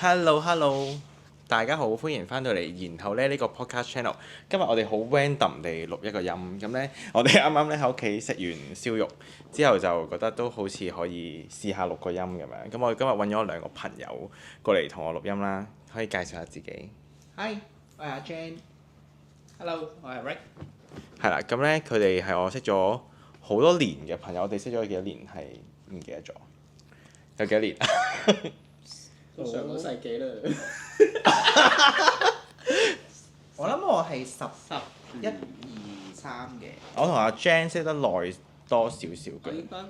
Hello，大家好，歡迎翻到嚟，然後咧呢個 podcast channel，今日我哋好 random 地錄一個音，咁咧我哋啱啱咧喺屋企食完燒肉之後就覺得都好似可以試下錄個音咁樣，咁我今日揾咗兩個朋友過嚟同我錄音啦，可以介紹下自己。Hi，我係阿 Jane。Hello，我係 Rick。係啦，咁咧佢哋係我識咗好多年嘅朋友，我哋識咗幾多年係唔記得咗，有幾多年？都上個世紀啦。我諗我係十一二三嘅。我同阿 Jan 識得耐多少少嘅。我應該90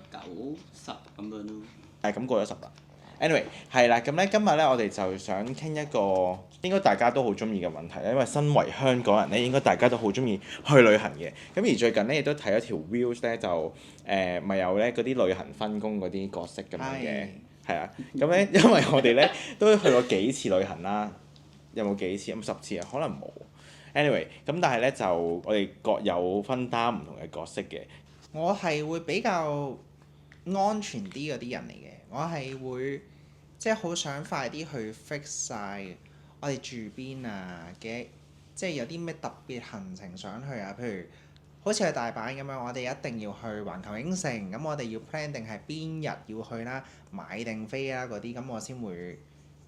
咁樣咯。咁過咗10啦。Anyway， 係啦，咁咧今日咧我哋就想傾一個應該大家都好中意嘅問題，因為身為香港人咧，應該大家都好中意去旅行嘅。咁而最近咧亦都睇咗條 Reels 咧，就咪有咧嗰啲旅行分工嗰啲角色咁樣嘅。係啊，咁咧因為我哋咧都去過幾次旅行啦，有冇幾次？咁10次啊，可能冇。Anyway，咁但係咧就我哋各有分擔唔同嘅角色嘅。我係會比較安全啲嗰啲人嚟嘅，我係會即係好想快啲去 fix 晒我哋住邊啊嘅，即係有啲咩特別行程想去啊，譬如好似去大阪咁樣，我哋一定要去環球影城，咁我哋要 plan 定係邊日要去啦，買定飛啦嗰啲，咁我先會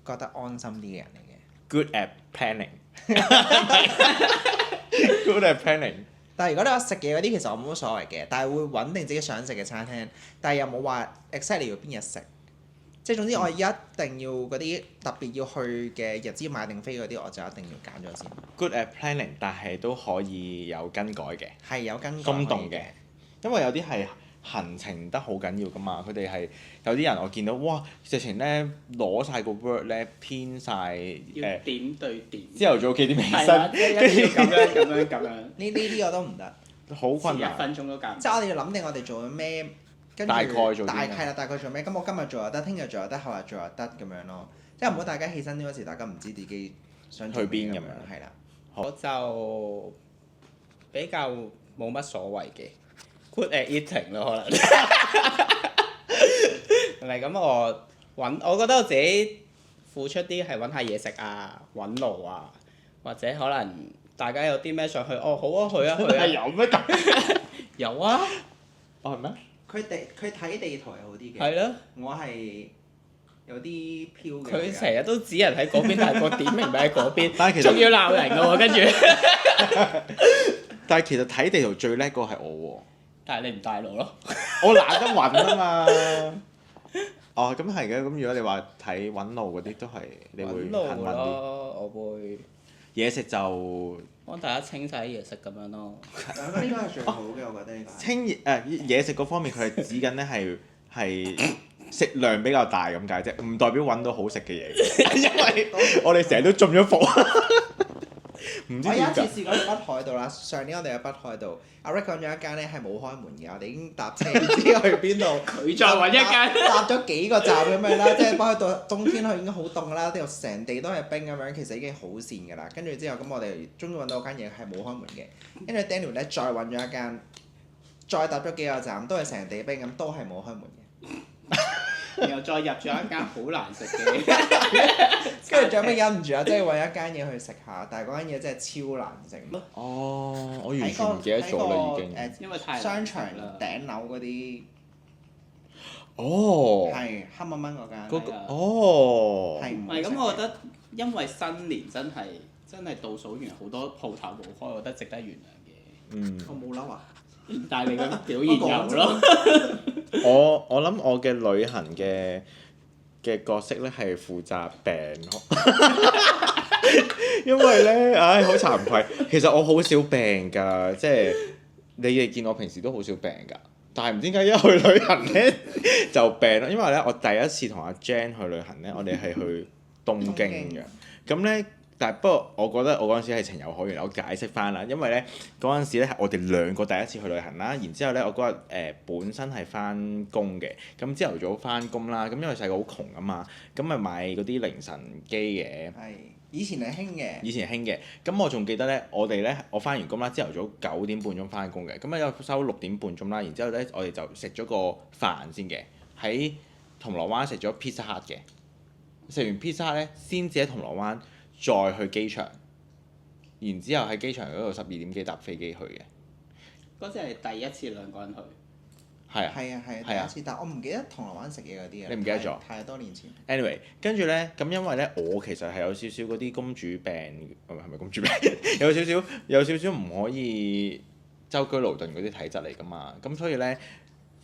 覺得安心啲嘅人嚟嘅。Good at planning。Good at planning。但係如果你話食嘢嗰啲，其實我冇乜所謂嘅，但係會揾定自己想食嘅餐廳，但係又冇話 exactly 要邊日食，即係總之我一定要嗰啲特別要去嘅日子買定飛嗰啲，我就一定要揀咗先。Good at planning，但係都可以有更改嘅。係有更改鬆動嘅，因為有啲係行程得好緊要㗎嘛，佢哋係有啲人我見到，哇！直情咧攞晒個 word 咧編晒，要點對點。朝頭早幾點起係啦，身，一定要咁樣。呢啲我都唔得，好困難。1分鐘都夾唔即係我哋要諗定我哋做咗咩，跟住大概做啲咩大概做咩？咁我今日做又得，聽日做又得，後日做又得咁樣咯。即係唔好大家起身嗰時，大家唔知自己想做去邊咁樣係啦。我就比較冇乜所謂嘅 good at eating 咯，可能係咪咁？我覺得我自己付出啲係揾下嘢食啊，揾路啊，或者可能大家有啲咩想去，哦好啊，去啊去啊。有咩咁？有啊。哦係咩？佢睇地圖係好啲嘅。係咯。我係有啲飄嘅。佢成日都指人喺嗰邊，但係個點明咪喺嗰邊，但係其實仲要鬧人㗎喎，跟住。但係其實睇地圖最叻嗰個係我喎。但係你唔帶路咯。我懶得揾啊嘛。哦，咁係嘅。咁如果你話睇揾路嗰啲都係，你會揾肯路揾啲。咯，我會嘢食就幫大家清晒啲嘢食咁樣咯。呢個係最好嘅，我覺得呢個係。清嘢食嗰方面，佢係指緊咧係食量比較大咁解啫，唔代表揾到好食嘅嘢。因為我哋成日都中咗伏。唔知我有點解。一次試過去北海道啦，上年我哋喺北海道，阿 Rick 講咗一間咧係冇開門嘅，我哋已經搭車唔知去邊度，佢再揾一間搭咗幾個站咁樣啦，即係北海道冬天去已經好凍㗎啦，呢度成地都係冰咁樣，其實已經好跣㗎啦。跟住之後咁，我哋終於揾到間嘢係冇開門嘅，跟住 Daniel 咧再揾咗一間，再搭咗幾個站都係成地冰咁，都係冇開門嘅。然後再入咗一間好難食嘅，跟住最尾忍唔住啊，即係揾一間嘢去食下，但係嗰間嘢真係超難食。哦，我完全唔記得咗啦已經。因為太商場啦頂樓嗰啲哦。係黑蚊蚊嗰間。嗰個係啊哦。係唔唔係咁，我覺得因為新年真係倒數完好多鋪頭冇開，我覺得值得原諒嘅。嗯。我冇嬲啊！但係你嘅表現有咯。我諗我嘅旅行嘅角色咧係負責病咯。因為咧，唉，好慚愧。其實我好少病㗎，即係你哋見我平時都好少病㗎。但係唔知點解一去旅行咧就病咯。因為咧，我第一次同阿 Jan 去旅行咧，我哋係去東京嘅。咁咧。但係不過，我覺得我嗰陣時係情有可原。我解釋翻啦，因為咧嗰陣時咧係我哋兩個第一次去旅行啦。然之後咧，我嗰日本身係翻工嘅，咁朝頭早翻工啦。咁因為細個好窮啊嘛，咁咪買嗰啲凌晨機嘅。係以前係興嘅。以前係興嘅，咁我仲記得咧，我翻完工啦，朝頭早9點半鐘翻工嘅，咁咧收6點半鐘啦。然之後咧，我哋就食咗個飯先嘅，喺銅鑼灣食咗 Pizza Hut 嘅。食完 pizza 咧，先至喺銅鑼灣再去機場，然之後喺機場嗰度12點幾搭飛機去嘅。嗰次係第一次兩個人去。係啊。係啊係係啊第一次，但我唔記得銅鑼灣食嘢嗰啲啊。你唔記得咗太多年前。 anyway，跟住咧，咁因為咧，我其實係有少少嗰啲公主病，係咪公主病？有少少唔可以周居勞頓嗰啲體質嚟噶嘛，咁所以咧，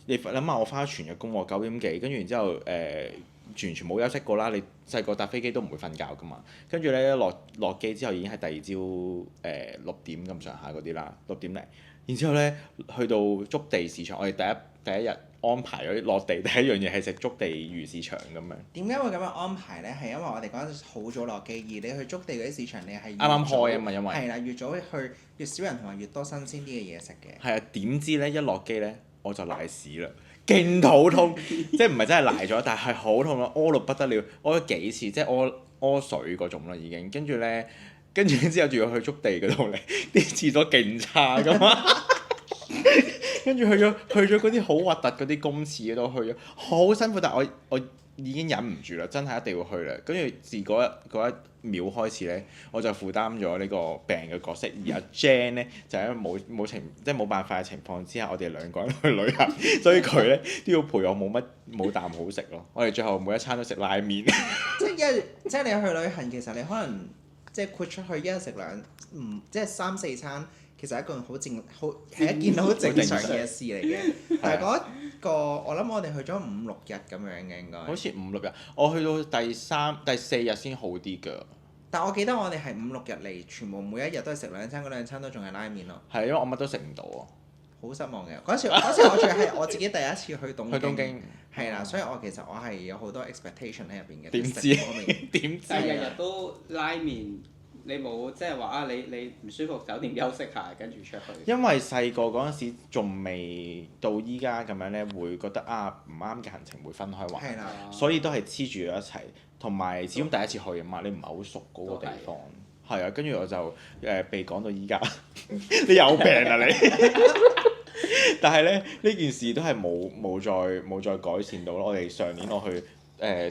你諗下我翻咗全日工喎，9點幾，跟住然之後完全冇休息過啦。你細個搭飛機都唔會瞓覺噶嘛，跟住咧落機之後已經係第二朝6點咁上下嗰啲啦，6點零。然之後咧，去到築地市場，我哋第一日安排咗落地第一樣嘢係食築地魚市場咁樣。點解會咁樣安排咧？係因為我哋嗰陣時好早落機，而你去築地嗰啲市場，你係啱啱開啊嘛，因為係啦，越早去越少人同埋越多新鮮啲嘅嘢食嘅。係啊，點知咧一落機咧我就賴屎啦，勁肚痛，即係唔係真係賴咗，但係好痛咯，屙到不得了，屙咗幾次，即係屙水嗰種啦已經，跟住之後仲要去築地嗰度咧，啲廁所勁差噶嘛，跟住去咗嗰啲好核突嗰啲公廁嗰度去咗，好辛苦，但係我已經忍唔住啦，真係一定要去啦。跟住自嗰一秒開始咧，我就負擔咗呢個病嘅角色，而阿 Jane 咧就係因為即係冇辦法嘅情況之下，我哋兩個人去旅行，所以佢咧都要陪我冇啖好食咯。我哋最後每一餐都食拉麵。即係你去旅行，其實你可能即係豁出去一日食即係3、4餐，其實係係一件好正常嘅事嚟嘅。但係嗰個我諗我哋去咗5、6日咁樣嘅應該。好似5、6日，我去到第4日先好啲㗎。但我記得我哋係5、6日嚟，全部每一日都係食2餐，嗰2餐都仲係拉麵咯。係因為我乜都食唔到啊。好失望嘅嗰時我仲係我自己第一次去東京。去東京。係啦，所以我其實我係有好多 expectation 喺入邊嘅。點知？點知？但係日日都拉麵，你冇即係話啊？你唔舒服，酒店休息下，跟住出去。因為細個嗰陣時仲未到依家咁樣咧，會覺得唔啱嘅行程會分開玩。係啦。所以都係黐住咗一齊，同埋始終第一次去啊嘛，你唔係好熟嗰個地方。係啊，跟住我就被講到依家，你有病啊你！但係咧呢件事都係冇再改善到咯。我哋上年我去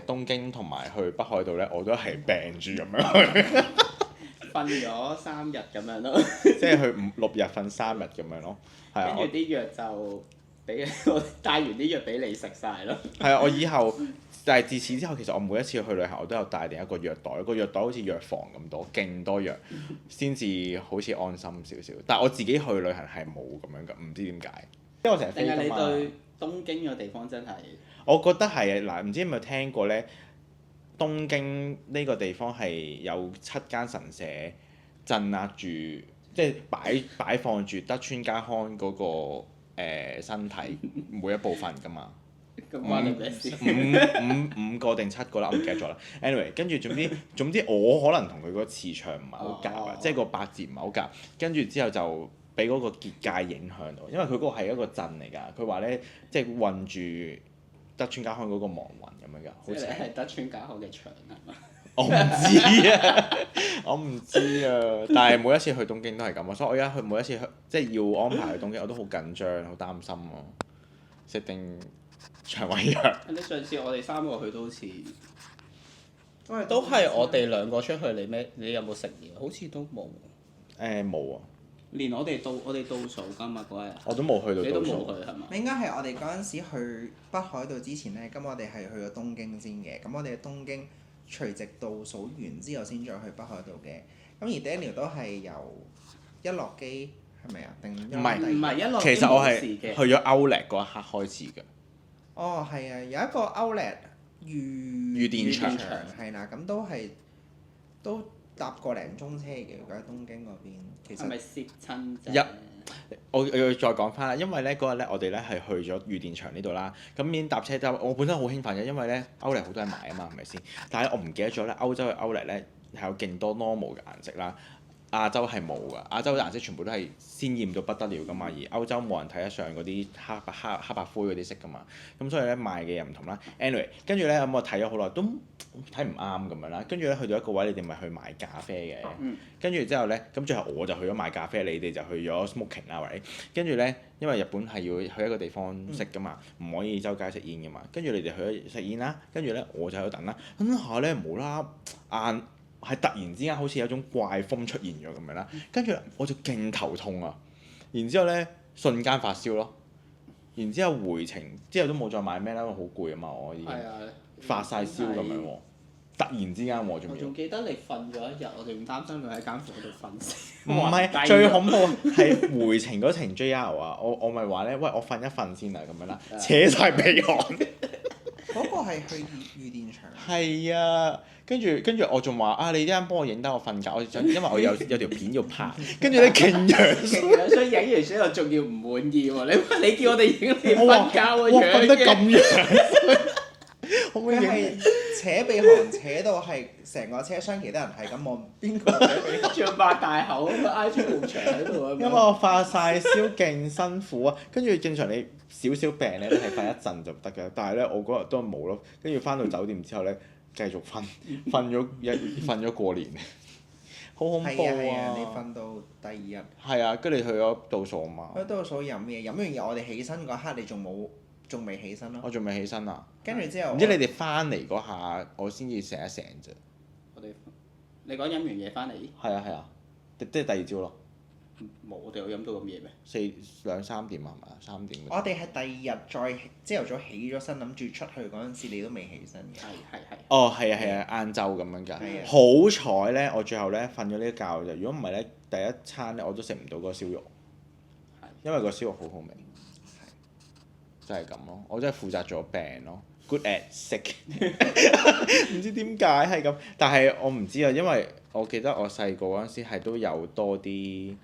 東京同埋去北海道咧，我都係病住咁樣去。瞓咗3日咁樣咯。即係去5、6日瞓3日咁樣咯。係啊。跟住啲藥就俾我帶完啲藥俾你食晒咯。係啊，我以後。但係自此之後，其實我每一次去旅行，我都有帶定一個藥袋，個藥袋好似藥房咁多，勁多藥，先至好似安心少少。但係我自己去旅行係冇咁樣㗎，唔知點解。因為我成日飛㗎嘛。定係你對東京個地方真係？我覺得係嗱，唔知有冇聽過咧？東京呢個地方係有7間神社鎮壓住，即係擺放住德川家康嗰個身體每一部分㗎嘛。咁關你咩事？五個定7個啦，我唔記得咗啦。anyway， 跟住總之我可能同佢個磁場唔係好夾啊，即係個八字唔係好夾。跟住之後就俾嗰個結界影響到，因為佢嗰個係一個鎮嚟㗎。佢話咧，即係運住德川家康嗰個亡魂咁樣㗎，好似係德川家康嘅牆係嘛？我唔知啊，我唔知啊。但係每一次去東京都係咁啊，所以我而家去每一次去即係要安排去東京，我都好緊張，好擔心啊，食定腸胃藥。你上次我哋3個去都好似都係我哋2個出去，你有冇食嘢？好似都冇。冇啊。連我哋倒數㗎嘛嗰日。我都冇去到。你都冇去係嘛？應該係我哋嗰陣時去北海道之前咧，咁我哋係去咗東京先嘅。咁我哋喺東京隨直倒數完之後，先再去北海道嘅。咁而 Daniel 都係由一落機係咪啊？定唔係一落機其實我係冇事嘅去咗 Outlet 嗰一刻開始㗎。哦，係啊，有一個 Outlet 御電場係啦，咁都搭個零鐘車嘅，喺東京嗰邊。其實係咪攝親啫？我要再講翻啦，因為咧嗰日咧我哋咧係去咗御電場呢度啦，咁已經搭車就我本身好興奮嘅，因為咧 Outlet 好多人買啊嘛，係咪先？但係我唔記得咗咧，歐洲嘅 Outlet 咧係有勁多 normal 嘅顏色啦，亞洲係冇㗎，亞洲嘅顏色全部都係鮮豔到不得了㗎嘛，而歐洲冇人睇得上嗰啲黑白灰嗰啲色㗎嘛，咁所以咧賣嘅又唔同啦。anyway，跟住咧咁我睇咗好耐都睇唔啱咁樣啦，跟住咧去到一個位，你哋咪去買咖啡嘅，跟住之後咧，咁最後我就去咗買咖啡，你哋就去咗 smoking 啦，喂，跟住咧，因為日本係要去一個地方食㗎嘛，唔可以周街食煙㗎嘛，跟住你哋去咗食煙啦，跟住咧我就喺度等啦，等下咧無啦晏係突然之間好似有種怪風出現咗咁樣啦，跟住我就勁頭痛啊，然之後咧瞬間發燒咯，然之後回程之後都冇再買咩啦，因為好攰啊嘛，我已經發晒燒咁樣喎。突然之間喎，我仲記得你瞓咗一日，我哋唔擔心佢喺間房度瞓死。唔係最恐怖係回程嗰程 JR 啊！我咪話咧，喂，我瞓一瞓先啊，咁樣啦，扯晒鼻鼾。嗰個係去御電場。係啊，跟住我仲話啊，你一陣幫我影低我瞓覺，我想因為我有條片要拍，跟住咧勁樣衰，所以影完相我仲要唔滿意喎！你叫我哋影你瞓覺個樣瞓得咁樣，可唔可以佢係扯鼻鼾扯到係成個車廂其他人係咁望邊個扯鼻鼾，仲要擘大口，挨出埲牆喺度啊！因為我發晒燒，勁辛苦啊！跟住正常你少少病咧，你係瞓一陣就得嘅，但係咧我嗰日都冇咯。跟住翻到酒店之後咧，繼續瞓咗過年，好恐怖係啊！你瞓到第二日。係啊，跟住你去咗倒數啊嘛。去倒數飲嘢，飲完嘢我哋起身嗰刻，你仲未起身咯。我仲未起身啊！跟住之後，唔知你哋翻嚟嗰下，我先至醒一醒啫。你講飲完嘢翻嚟？係啊，即係第二朝咯。冇，我哋有飲到咁夜咩2、3點啊，係咪3點？我哋係第二日再朝頭早起咗身，諗住出去嗰陣時，你都未起身嘅。係。哦，係啊，晏晝咁樣㗎。係啊好彩咧，我最後咧瞓咗呢一覺啫。如果唔係咧，第一餐咧我都食唔到嗰個燒肉。因為個燒肉好好味。就係咁咯，我真係負責咗病咯。Good at sick，唔知點解係咁，但係我唔知啊，因為我記得我細個嗰陣時係都有多啲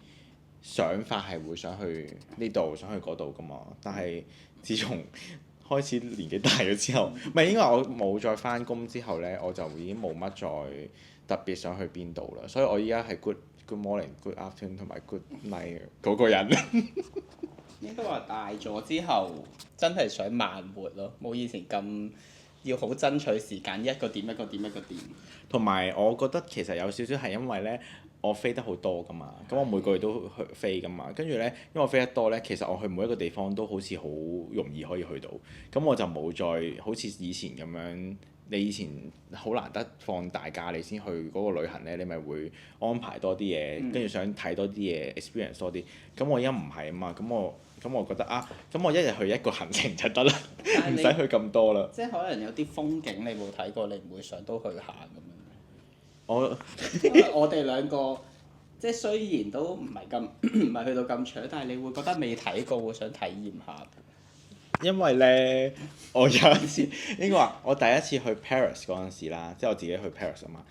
想法係會想去呢度，想去嗰度噶嘛。但係自從開始年紀大咗之後，唔係應該話我冇再翻工之後咧，我就已經冇乜再特別想去邊度啦。所以我依家係 good morning、good afternoon 同埋 good night 嗰個人。應該話大咗之後，真係想慢活咯，冇以前咁要好爭取時間，一個點一個點一個點。同埋我覺得其實有少少係因為咧，我飛得好多噶嘛，咁我每個月都去飛噶嘛，跟住咧，因為我飛得多咧，其實我去每一個地方都好似好容易可以去到，咁我就冇再好似以前咁樣，你以前好難得放大假你先去嗰個旅行咧，你咪會安排多啲嘢，跟住想睇多啲嘢 experience 多啲，咁我而家唔係啊嘛，咁我覺得啊，咁我一日去一個行程就得啦，唔使去咁多啦。即係可能有啲風景你冇睇過，你唔會想都去行咁樣。因為我哋兩個即係雖然都唔係去到咁長，但係你會覺得未睇過會想體驗下。因為咧，我有一次應該話我第一次去 Paris 嗰陣時啦，即係我自己去 Paris 啊嘛。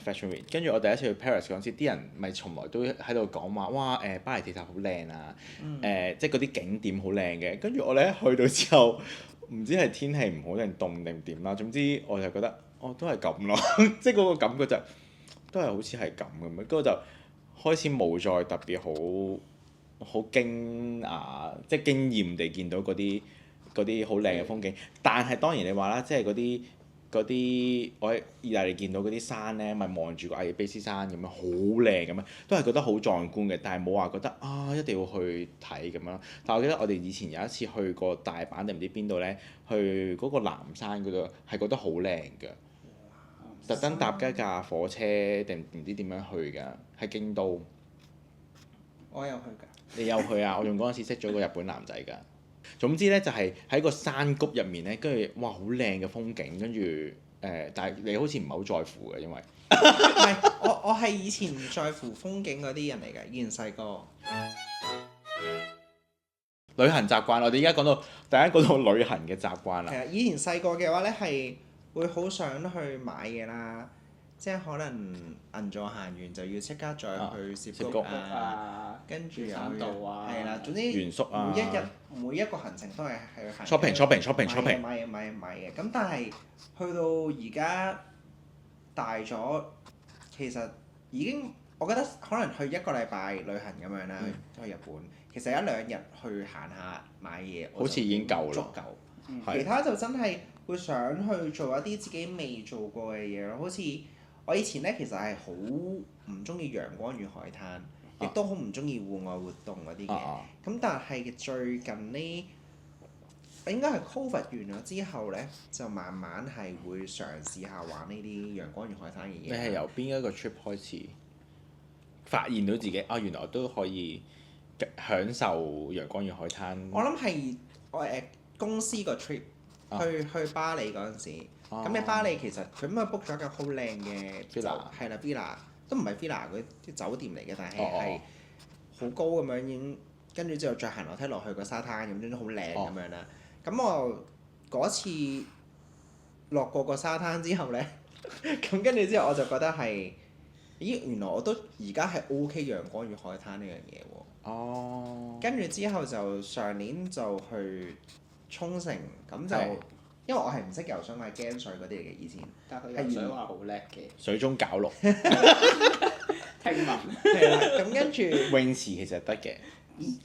Fashion Week，跟住我第一次去 Paris 嗰陣時，啲人咪從來都喺度講話，哇巴黎鐵塔好靚啊，即係嗰啲景點好靚嘅。跟住我咧去到之後，唔知係天氣唔好定凍定點啦，總之我就覺得，都係咁咯，即係嗰個感覺就都係好似係咁咁樣，跟住就開始冇再特別好驚訝，即係驚豔地見到嗰啲好靚嘅風景。但係當然你話啦，即係嗰啲我喺意大利見到嗰啲山咧，咪望住個阿爾卑斯山咁樣，好靚咁樣，都係覺得好壯觀嘅。但係冇話覺得一定要去睇咁樣。但係我記得我哋以前有一次去過大阪定唔知邊度咧，去嗰個南山嗰度係覺得好靚㗎，特登搭一架火車定唔知點樣去㗎，喺京都。我有去㗎。你有去啊？我仲嗰陣時識咗個日本男仔㗎。總之咧就係喺個山谷入面咧，跟住哇好靚嘅風景，跟住但係你好似唔係好在乎嘅，因為唔係我係以前唔在乎風景嗰啲人嚟㗎，以前細個。旅行習慣，我哋而家講到第一個旅行嘅習慣啦。係啊，以前細個嘅話咧係會好想去買嘢啦，即係可能銀座行完就要即刻再去涉谷啊，跟住又去係啦，總之原宿啊，每一個行程都係去行 shopping 買嘢。咁但係去到而家大咗，其實已經我覺得可能去一個禮拜旅行咁樣啦，去日本，其實一兩日去行下買嘢，好似已經夠啦足夠。係其他就真係會想去做一啲自己未做過嘅嘢咯，好似我以前咧其實係好唔中意陽光與海灘，亦都好唔中意戶外活動嗰啲嘅。咁但係最近呢，應該係 Covid 完咗之後咧，就慢慢係會嘗試下玩呢啲陽光與海灘嘅嘢。你係由邊一個 trip 開始發現到自己原來我都可以享受陽光與海灘？我諗係我公司個 trip 去巴黎嗰陣時，咁你巴黎其實佢咁啊 book 咗一間好靚嘅villa，係啦 villa 都唔係 villa 嗰啲酒店嚟嘅，但係係好高咁樣已經，跟住之後再行樓梯落去個沙灘咁，都好靚咁樣啦。咁我嗰次落過個沙灘之後咧，咁跟住之後我就覺得係，咦原來我都而家係 OK 陽光與海灘呢樣嘢喎。跟住之後就上年就去沖繩，咁就因為我係唔識游水，我係驚水嗰啲嚟嘅以前。但係佢游水話好叻嘅，水中搞綠。聽聞。係啦，咁跟住泳池其實得嘅。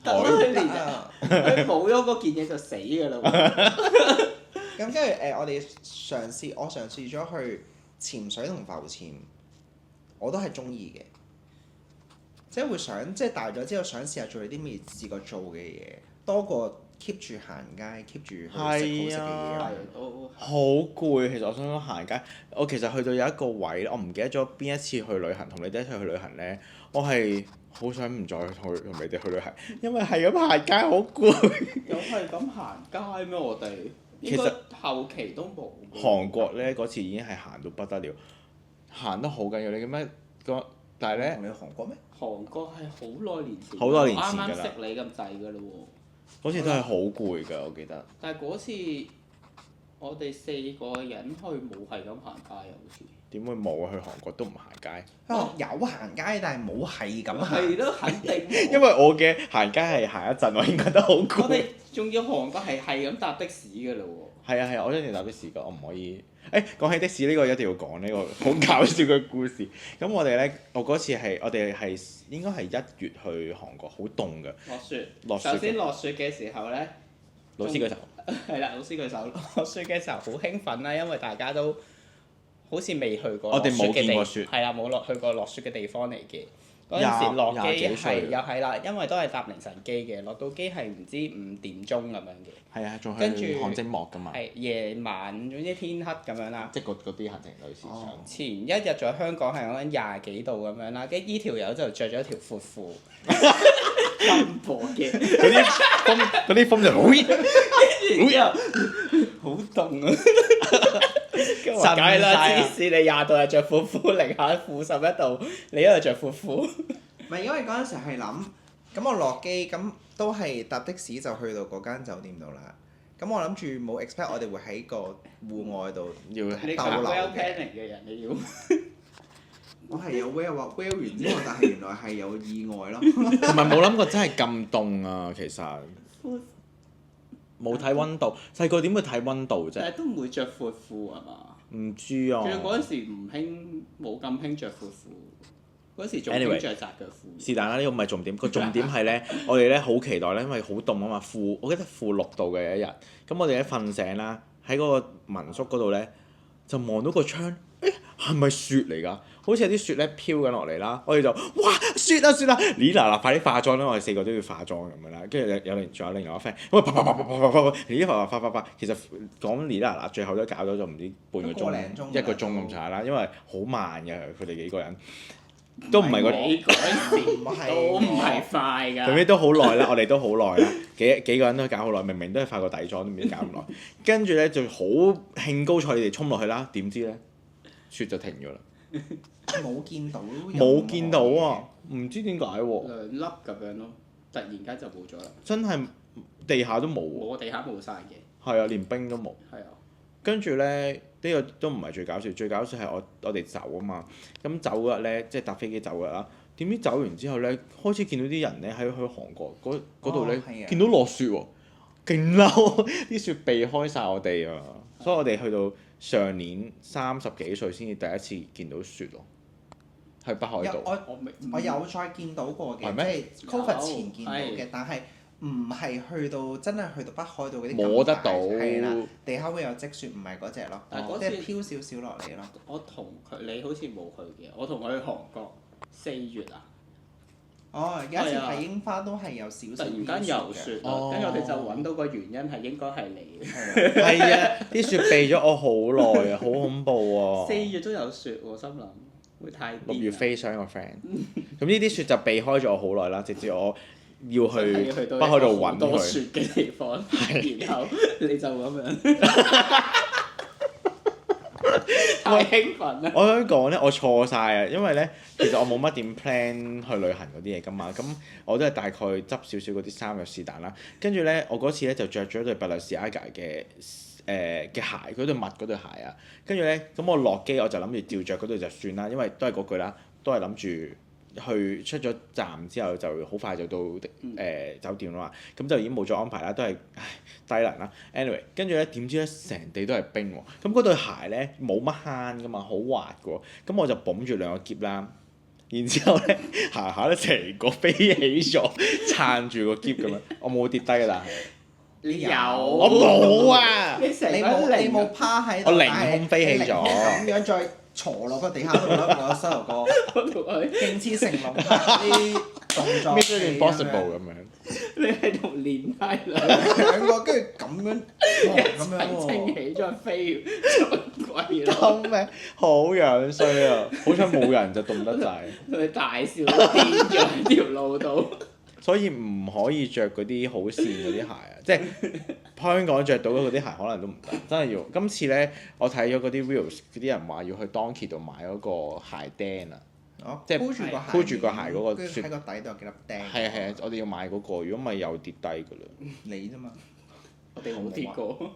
得啦，佢連佢冇咗嗰件嘢就死㗎啦喎。咁跟住我嘗試咗去潛水同浮潛，我都係中意嘅。即係會想，即係大咗之後想試下做啲未試過做嘅嘢，多過 keep 住行街，keep 住去食好食嘅嘢。好攰，其實我想講行街，我其實去到有一個位，我唔記得咗邊一次去旅行，同你哋一齊去旅行咧，我係好想唔再同你哋去旅行，因為係咁行街好攰。有係咁行街咩？我哋其實應該後期都冇。韓國咧嗰次已經係行到不得了，行得好緊要。你咁樣講，但係咧，同你去韓國咩？韓國係好耐年前，好多年前㗎啦啱啱識你咁滯㗎啦喎。嗰次都係好攰㗎，我記得。但係嗰次我哋4個人去冇係咁行街啊，好似。點會冇啊？去韓國都唔行街。有行街，但係冇係咁行。係咯，肯定冇。因為我嘅行街係行一陣，我已經覺得好我攰。哋仲要韓國係咁搭的士㗎啦喎。係啊，我一定搭的士㗎，我唔可以。講起的士呢個一定要講呢個好搞笑嘅故事。咁我哋咧，我嗰次係我哋係應該係1月去韓國，好凍㗎。落雪。落雪。首先落雪嘅時候咧，老師舉手。係啦，老師舉手。落雪嘅時候好興奮啦，因為大家都好似未去過。我哋冇見過雪。係啦，冇去過落雪嘅地方嚟嘅。嗰陣時落機係又係啦，因為都係搭凌晨機嘅，落到機係唔知5點鐘咁樣嘅。係啊，仲跟住去看星幕㗎嘛。係夜晚，總之天黑咁樣啦。即係嗰啲行程類似上。前一日在香港係講緊20幾度咁樣啦，跟住依條友就着咗條闊褲，金箔嘅。嗰啲風就好熱，然之後好凍啊！梗係啦，黐線你20度又着闊褲，零下-11度，你喺度着闊褲。唔係因為嗰陣時係諗，咁我落機咁都係搭的士就去到嗰間酒店度啦。咁我諗住冇 expect 我哋會喺個戶外度要你逗留 well 嘅。 planning 嘅人，你要我係有 well 話 well 完之後，但係原來係有意外咯。同埋冇諗過真係咁凍啊！其實冇睇温度，細個點會睇温度啫？但係都唔會着闊褲係嘛？唔知啊。仲要嗰陣時唔興，冇咁興着闊褲，嗰時仲興着窄腳褲。是但啦，呢個唔係重點。個重點係咧，我哋咧好期待咧，因為好凍啊嘛。我記得-6度嘅有一日，咁我哋一瞓醒啦，喺嗰個民宿嗰度咧，就望到個窗，係咪雪嚟㗎？好似有啲雪咧飄緊落嚟啦，我哋就哇雪啊雪啊！哩嗱嗱快啲化妝啦！我哋4個都要化妝咁樣啦，跟住仲有另外一個 friend，咁啊啪啪啪啪啪啪啪，哩啪，其實講哩嗱嗱最後都搞咗唔知半個鐘、1個鐘咁上下啦，因為好慢嘅佢哋幾個人，都唔係個你嗰陣時都唔係快㗎。最尾都好耐啦，我哋都好耐啦，幾個人都搞好耐，明明都係化個底妝，都唔知搞咁耐。跟住咧就好興高采烈地衝落去啦，點知咧雪就停咗啦。冇見到。冇見到啊！唔知點解喎。2粒咁樣咯，突然間就冇咗啦。真係地下都冇喎。我地下冇晒嘅。係啊，連冰都冇。係啊。跟住咧，呢個都唔係最搞笑，最搞笑係我哋走啊嘛。咁走嗰日咧，即係搭飛機走嗰日啦。點知走完之後咧，開始見到啲人咧喺去韓國嗰度咧，見到落雪喎，勁嬲！啲雪避開晒我哋啊！所以我哋去到上年30幾歲先至第一次見到雪咯。去北海道。我有再見到過嘅，係咩即係 Covid 前見到有嘅，但係唔係去到真係去到北海道嗰啲摸得到係啦，地下會有積雪，唔係嗰只咯，但係嗰即係次飄少少落嚟咯。我同佢，你好似冇去嘅，我同佢去韓國4月啊，哦，有一次係啊睇櫻花都係有少少突然間有雪嘅，啊，哦跟住我哋就揾到個原因係應該係你。係啊，啲雪避咗我好耐啊，好恐怖啊！ 4月都有雪喎，心諗會太癲啊。 6月飛上個 friend，咁呢啲雪就避開咗我好耐啦，直至我要真係要去到北海道揾一個好多佢。雪嘅地方，然後你就咁樣。太興奮啦！我想講咧，我錯晒啊，因為咧，其實我冇乜點 plan 去旅行嗰啲嘢噶嘛，咁我都係大概執少少嗰啲衫入是但啦。跟住咧，我嗰次咧就着咗對 Balenciaga 嘅嘅鞋，嗰對襪嗰對鞋啊。跟住咧，咁我落機我就諗住照着嗰對就算啦，因為都係嗰句啦，都係諗住。去出咗站之後就好快就到酒店啦嘛，咁就已經冇咗安排啦，都係低能啦。anyway， 跟住咧點知咧成地都係冰喎，咁嗰對鞋咧冇乜慳噶嘛，好滑嘅喎，咁我就綁住兩個篋啦，然之後咧行下咧成個飛起咗，撐住個篋咁樣，我冇跌低㗎，但係你有我冇啊，你成你個零冇你冇趴喺度，我凌空飛起咗但係你咁樣再坐落個地下度啦，我膝頭哥我同佢，勁似成龍拍啲動作 Mission Impossible 咁樣。你係同練拉兩兩個跟住咁樣咁樣齊清喎。起再飛，做乜鬼咯？救命！好樣衰啊！好彩冇人就凍得滯。佢大笑癲咗喺條路度。所以唔可以着嗰啲好線嗰啲鞋啊！即係香港着到嗰啲鞋可能都唔得，真係要。今次咧，我睇咗嗰啲 reels，嗰啲人話要去 Donkey 度買嗰個鞋釘啊，哦，即係箍住個鞋，箍住個鞋嗰個跟住喺個底度有幾粒釘。係啊係啊，我哋要買嗰個，如果唔係又跌低㗎啦。你啫嘛。我哋冇跌過。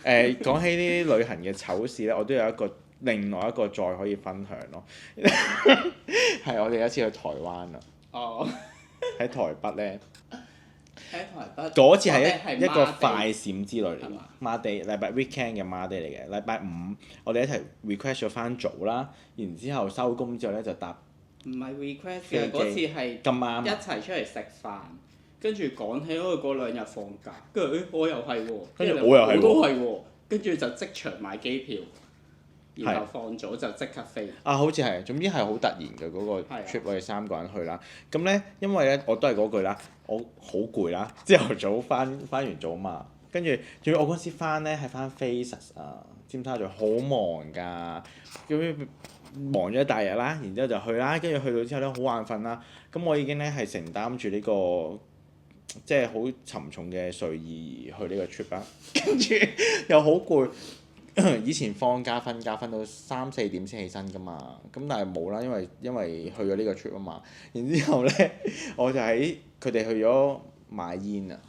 講起啲旅行嘅醜事咧，我都有另外一個再可以分享咯。係我哋有一次去台灣啊，哦。喺台北咧。喺台北。嗰次係我哋係一個 Mardi 快閃之旅嚟係嘛嘅，Mardi 禮拜 weekend 嘅 Mardi 嚟嘅，禮拜五我哋一齊 request 咗翻早啦，然之後收工之後咧就搭唔係 request 飛機嘅，嗰次係咁啱一齊出嚟食飯，跟住講起嗰兩日放假，跟住我又係喎，跟住我又係喎都係喎，跟住就即場買機票，然後放早就即刻飛。啊，好似係，總之係好突然嘅嗰個係啊 trip，我哋3個人去啦。咁咧，因為咧我都係嗰句啦，我好攰啦，朝頭早翻完早嘛，跟住仲要我嗰陣時翻咧係翻 Faces 啊，尖沙咀好忙㗎，咁忙咗一大日啦，然之後就去啦，跟住去到之後咧好眼瞓啦，咁我已經咧係承擔住呢個即係好沉重嘅睡意而去呢個 trip 啦，跟住又好攰。以前放假瞓覺瞓到3、4點先起身㗎嘛，咁但係冇啦，因為去咗呢個 trip 啊嘛。然之後咧，我就喺佢哋去咗買煙啊。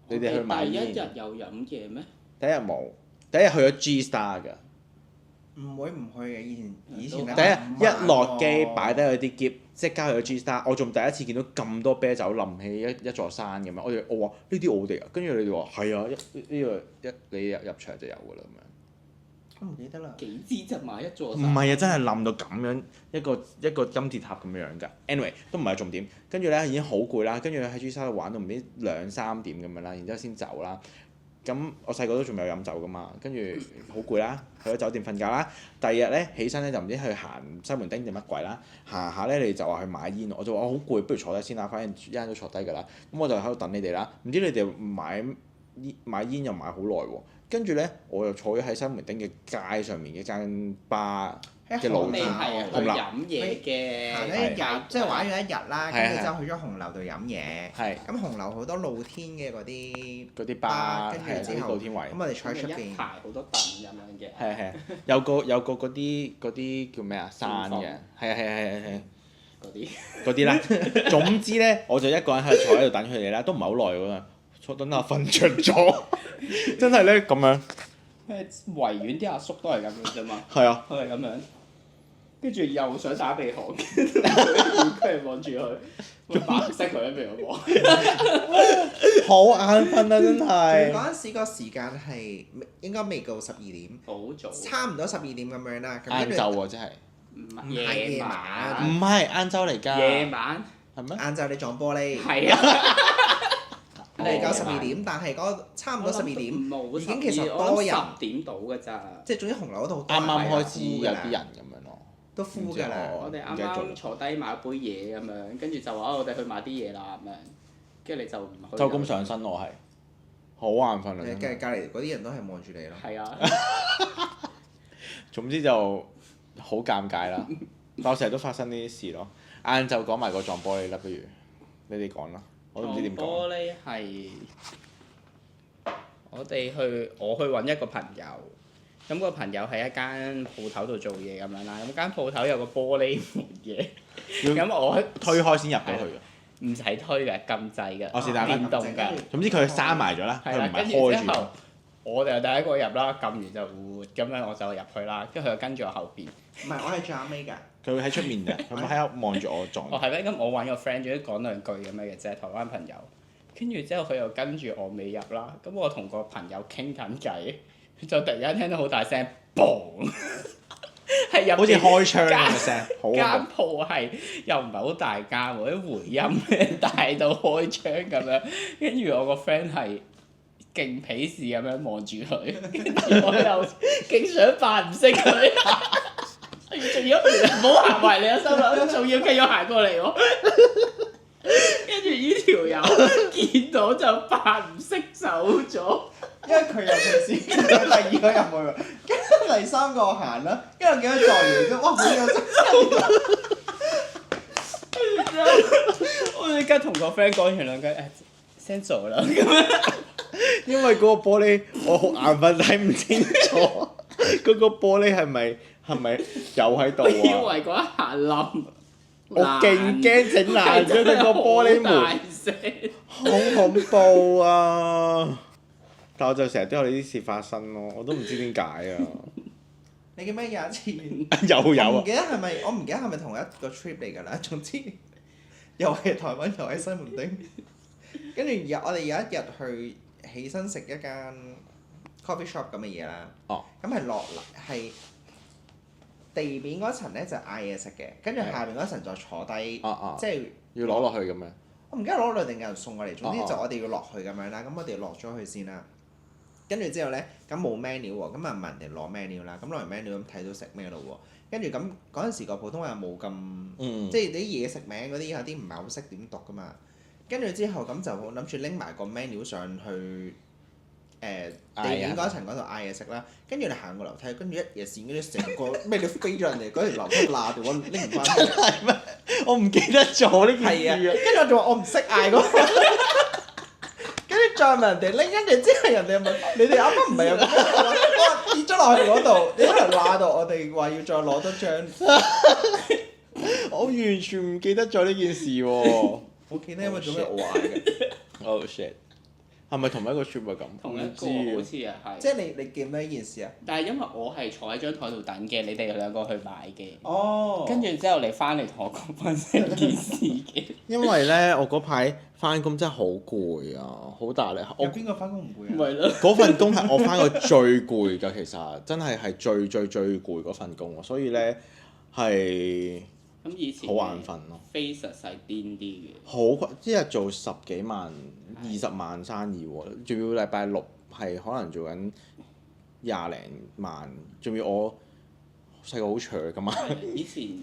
你哋去買煙？第一日有飲嘢咩？第一日冇，第一日去咗 G Star 㗎。唔會唔去嘅，以前第一日一落機擺低佢啲篋，即刻去咗 G Star。我仲第一次見到咁多啤酒冧起一座山咁樣。我話呢啲我哋啊，跟住你哋話係啊，你入場就有㗎啦咁樣。我唔記得啦。幾支就買一座唔山。係啊，真係冧到咁樣一個金字塔咁樣㗎。anyway 都唔係重點，跟住咧已經好攰啦，跟住喺珠沙度玩到唔知2、3點咁樣啦，然之後先走啦。咁我細個都仲有飲酒㗎嘛，跟住好攰啦，去咗酒店瞓覺啦。第二日咧起身咧就唔知去行西門町定乜鬼啦，行下咧你就話去買煙，我就話我好攰，不如坐低先啦，反正一陣都坐低㗎啦。咁我就喺度等你哋啦，唔知你哋買煙又買好耐喎。跟住咧，我又坐咗喺西門町嘅街上面嘅間吧嘅露天你係去紅樓，飲嘢嘅。行咗一日，即係玩咗一日啦，係跟住之後去咗紅樓度飲嘢。係咁紅樓好多露天嘅嗰啲，嗰啲吧，跟係嗰啲住之後露天位，咁我哋坐喺出一邊。排好多凳咁樣嘅。係有個嗰啲叫咩啊山嘅，係嗰啲。嗰啲啦。總之咧，我就一個人喺度坐喺度等佢哋啦，都唔係好耐㗎嘛，坐等下瞓着咗，真係咧咁樣。維園啲阿叔都係咁樣啫嘛。係啊，佢係咁樣，跟住又想打鼻鼾，跟住望住佢，白色佢一邊咁望。好眼瞓啊！真係。嗰陣時個時間係應該未到12點，好早。差唔多12點咁樣啦。咁跟住晏晝喎，真係。係唔係夜晚晚，唔係晏晝嚟㗎。夜晚係咩？晏晝你撞玻璃，係啊，你夠12點，但係嗰差唔多12點，冇已經其實我諗多人10點到㗎咋。即係總之紅樓嗰度好多人啱啱開始係有啲人咁樣咯。都 full 㗎啦。我哋啱啱坐低買杯嘢咁樣，跟住就話我哋去買啲嘢啦咁樣，跟住你就唔去。就咁上身我係好眼瞓啊！你真係隔離嗰啲人都係望住你咯。係啊，總之就好尷尬啦。但我成日都發生呢啲事咯。晏晝講埋個撞玻璃啦，不如你哋講啦，我都唔知點講。玻璃係我去揾一個朋友，咁個朋友喺一間鋪頭度做嘢咁樣啦，咁間鋪頭有個玻璃門嘅，咁我推開先入到去㗎。唔使推嘅，撳掣嘅，哦是但啦電動㗎。總之佢閂埋咗啦，佢係啦，唔係跟住開住之後。我哋就第一個入啦，撳完就活咁樣我就入去啦，跟住佢就跟住我後邊。唔係，我係最後尾㗎。佢會喺出面嘅，佢咪喺度望住我撞。哦，係咩？咁我揾個 friend，總之講兩句咁樣嘅啫，台灣朋友。跟住之後佢又跟住我尾入啦，咁我同個朋友傾緊偈，就突然間聽到好大聲，嘣！係入好似開槍咁間嘅聲，好間恐怖。鋪係又唔係好大間喎，啲回音咧大到開槍咁樣，跟住我個 friend 係勁鄙視咁樣望住佢，跟住我又勁想扮唔識佢，仲要唔好行埋你啊心諗，仲要繼續行過嚟喎。跟住呢條友見到就扮唔識走咗。因為佢尤其是第二個入去喎，跟住第三個行啦，跟住我見到撞完之後，哇！好有我即刻同個 friend 講完兩句先做啦咁樣。因為嗰個玻璃我好眼瞓睇唔清楚，嗰個玻璃係咪有喺度我以啊？為嗰一下冧。我勁驚整爛咗佢個玻璃門，好恐怖啊！但我就成日都有呢啲事發生咯，我都唔知點解啊！你記唔記得有一次？又有啊我唔記！得係咪，我唔記得係咪同一個 trip 嚟㗎啦。總之又係台灣，又係西門町。跟住我哋有一日去起身食一間 coffee shop 咁嘅嘢啦。哦。咁係落嚟係地面嗰層咧就嗌嘢食嘅，跟住下面嗰層就坐低，即係要攞落去咁樣。我唔記得攞落定有人送過嚟，總之哦就我哋要落去咁樣啦。咁我哋落咗去先啦。跟住之後咧，咁冇 menu 喎，咁啊問人哋攞 menu 啦。咁攞完 menu 咁睇到食咩咯喎。跟住咁嗰陣時個普通話又冇咁，即係你啲嘢食名嗰啲有啲唔係好識點讀噶嘛。跟住之後咁就諗住拎埋個 menu 上去地面嗰層嗰度嗌嘢食啦。跟住你行過樓梯，跟住一夜線嗰啲成個 menu 飛咗人哋嗰條樓梯罅度，我拎唔翻。係咩？我唔記得咗呢件係啊，事啊！跟住我仲話我唔識嗌嗰個。跟住再問人哋拎，跟住之後人哋問你哋啱啱唔係有個咩？我話跌咗落去嗰度，你喺條罅度，我哋話要再攞多張。我完全唔記得咗呢件事喎。我記得因為做咩我嗌嘅？ Oh shit！係咪同一個 trip 啊咁？同一唔知個好啊。似啊係。即係你記唔記得呢件事啊？但係因為我係坐喺張台度等嘅，你哋兩個去買嘅。哦。跟住之後你翻嚟同我講翻成件事嘅。因為咧，我嗰排翻工真係好攰啊，好大力。我有邊個翻工唔攰啊？咪咯。嗰份工係我翻過最攰㗎，其實真係最攰嗰份工喎，所以咧係咁以前好眼瞓咯。非實細癲啲嘅。好一日做10幾萬、20萬生意喎，仲要禮拜六係可能做緊20零萬，仲要我細個好長㗎嘛。以前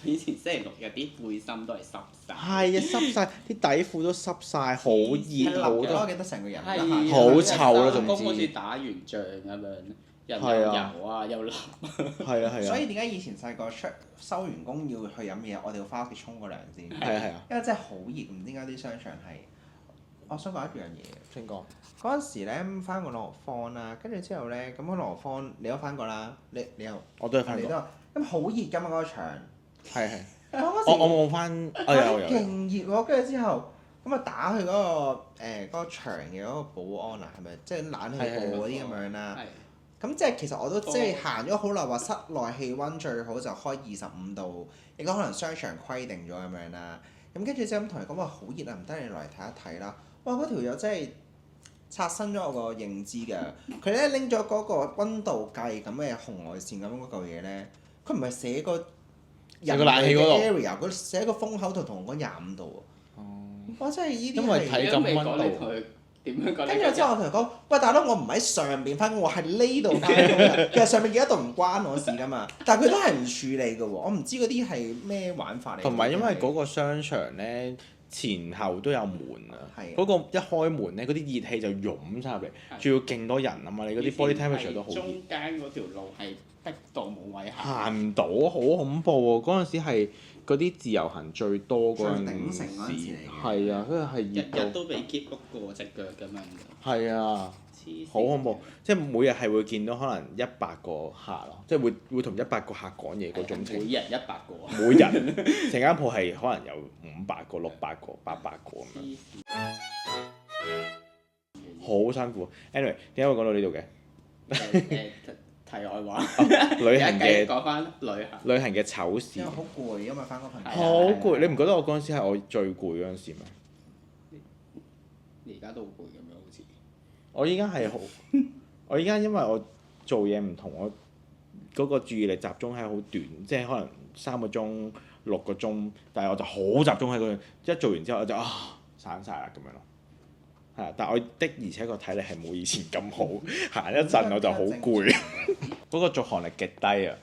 以前星期六日啲背心都係濕晒。係啊，濕晒，啲底褲都濕晒，好熱好我多。記得成個人都係好臭咯總之工好似打完仗咁樣，人又係油啊又淋。係啊係啊。所以點解以前細個收完工要去飲嘢，我哋要翻屋企沖個涼先？係啊係啊。因為真係好熱，唔知點解啲商場係。我想講一樣嘢。聽講。嗰陣時咧翻過朗豪坊啦，跟住之後咧咁喺朗豪坊你都翻過啦，你又我都係翻你都過。咁好熱㗎嘛嗰個場。係係。我嗰時我冇翻，我有。勁熱喎，跟住之後咁啊打去嗰個場嘅嗰個保安啊，係咪即係冷氣部嗰啲咁樣啦？咁即係其實我都即係行咗好耐，話室內氣温最好就開25度，亦都可能商場規定咗咁樣啦。咁跟住之後咁同佢講話好熱啊，唔得你落嚟睇一睇啦。哇！嗰條友真係刷新咗我個認知㗎。佢咧拎咗嗰個溫度計咁嘅紅外線咁嗰嚿嘢咧，佢唔係寫個寫個冷氣嗰度 area，佢寫個風口度同我講25度喎。我真係呢啲因為係。睇咁未咁溫度講你同佢點樣講？跟住之後，我同佢講：喂，大佬，我唔喺上邊翻工，我係呢度翻工嘅。其實上面幾多度唔關我事噶嘛。但係佢都係唔處理嘅喎。我唔知嗰啲係咩玩法嚟。同埋因為嗰個商場咧前後都有門啊，係嗰個一開門咧，嗰啲熱氣就湧晒入嚟，仲要勁多人啊嘛！你嗰啲 body temperature 都好熱，中間嗰條路係逼到冇位行。行唔到，好恐怖喎！嗰陣時係嗰啲自由行最多嗰陣最鼎盛嗰陣時時，嚟嘅係啊，跟住係日熱到日都俾 keep 碌過隻腳咁樣㗎。係啊，黐線好恐怖！即係每日係會見到可能100個客咯，即係會同100個客講嘢嗰種情況。每人100個。每人成間鋪係可能有500個、600個、800個咁樣，好辛苦。Anyway，點解會講到呢度嘅？題外話，旅行嘅講翻旅行。旅行嘅醜事因為，好攰，因為翻嗰份工。好攰。你唔覺得我嗰陣時係我最攰嗰陣時咩？你而家都好攰咁樣，好似。我依家係好，我依家因為我做嘢唔同，我嗰個注意力集中喺好短，即係可能3個鐘、6個鐘，但係我就好集中喺嗰度，一做完之後我就散晒啦咁樣咯。係啊，但係我的而且確體力係冇以前咁好，行一陣我就好攰。嗰個續航力極低啊！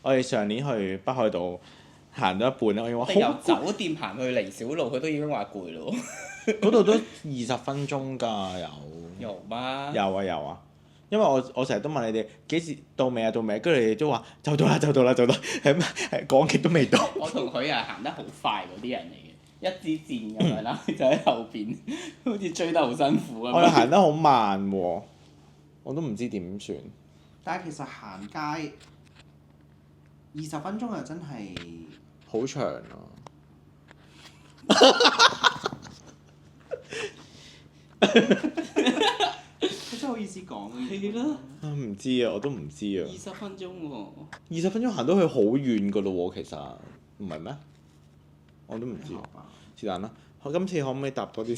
我哋上年去北海道行到一半咧，我已經話我哋由好攰，酒店行去離小路，佢都已經話攰咯。嗰度都20分鐘㗎有。有嗎？有啊，因為我成日都問你哋幾時到未啊，到未啊，跟住你哋都話就到啦，係咩？係講極都未到。我同佢係行得好快嗰啲人嚟嘅，一支箭咁樣啦，就喺後邊，好似追得好辛苦咁我哋樣。行得好慢喎，我都唔知點算。但係其實行街20分鐘又真係好長啊！佢真係好意思講嘅。係啦，唔知啊，我都唔知啊。 20分鐘喎。 20分鐘行到去好遠㗎咯喎，其實唔係咩？我都唔知。是但啦，我今次可唔可以搭多啲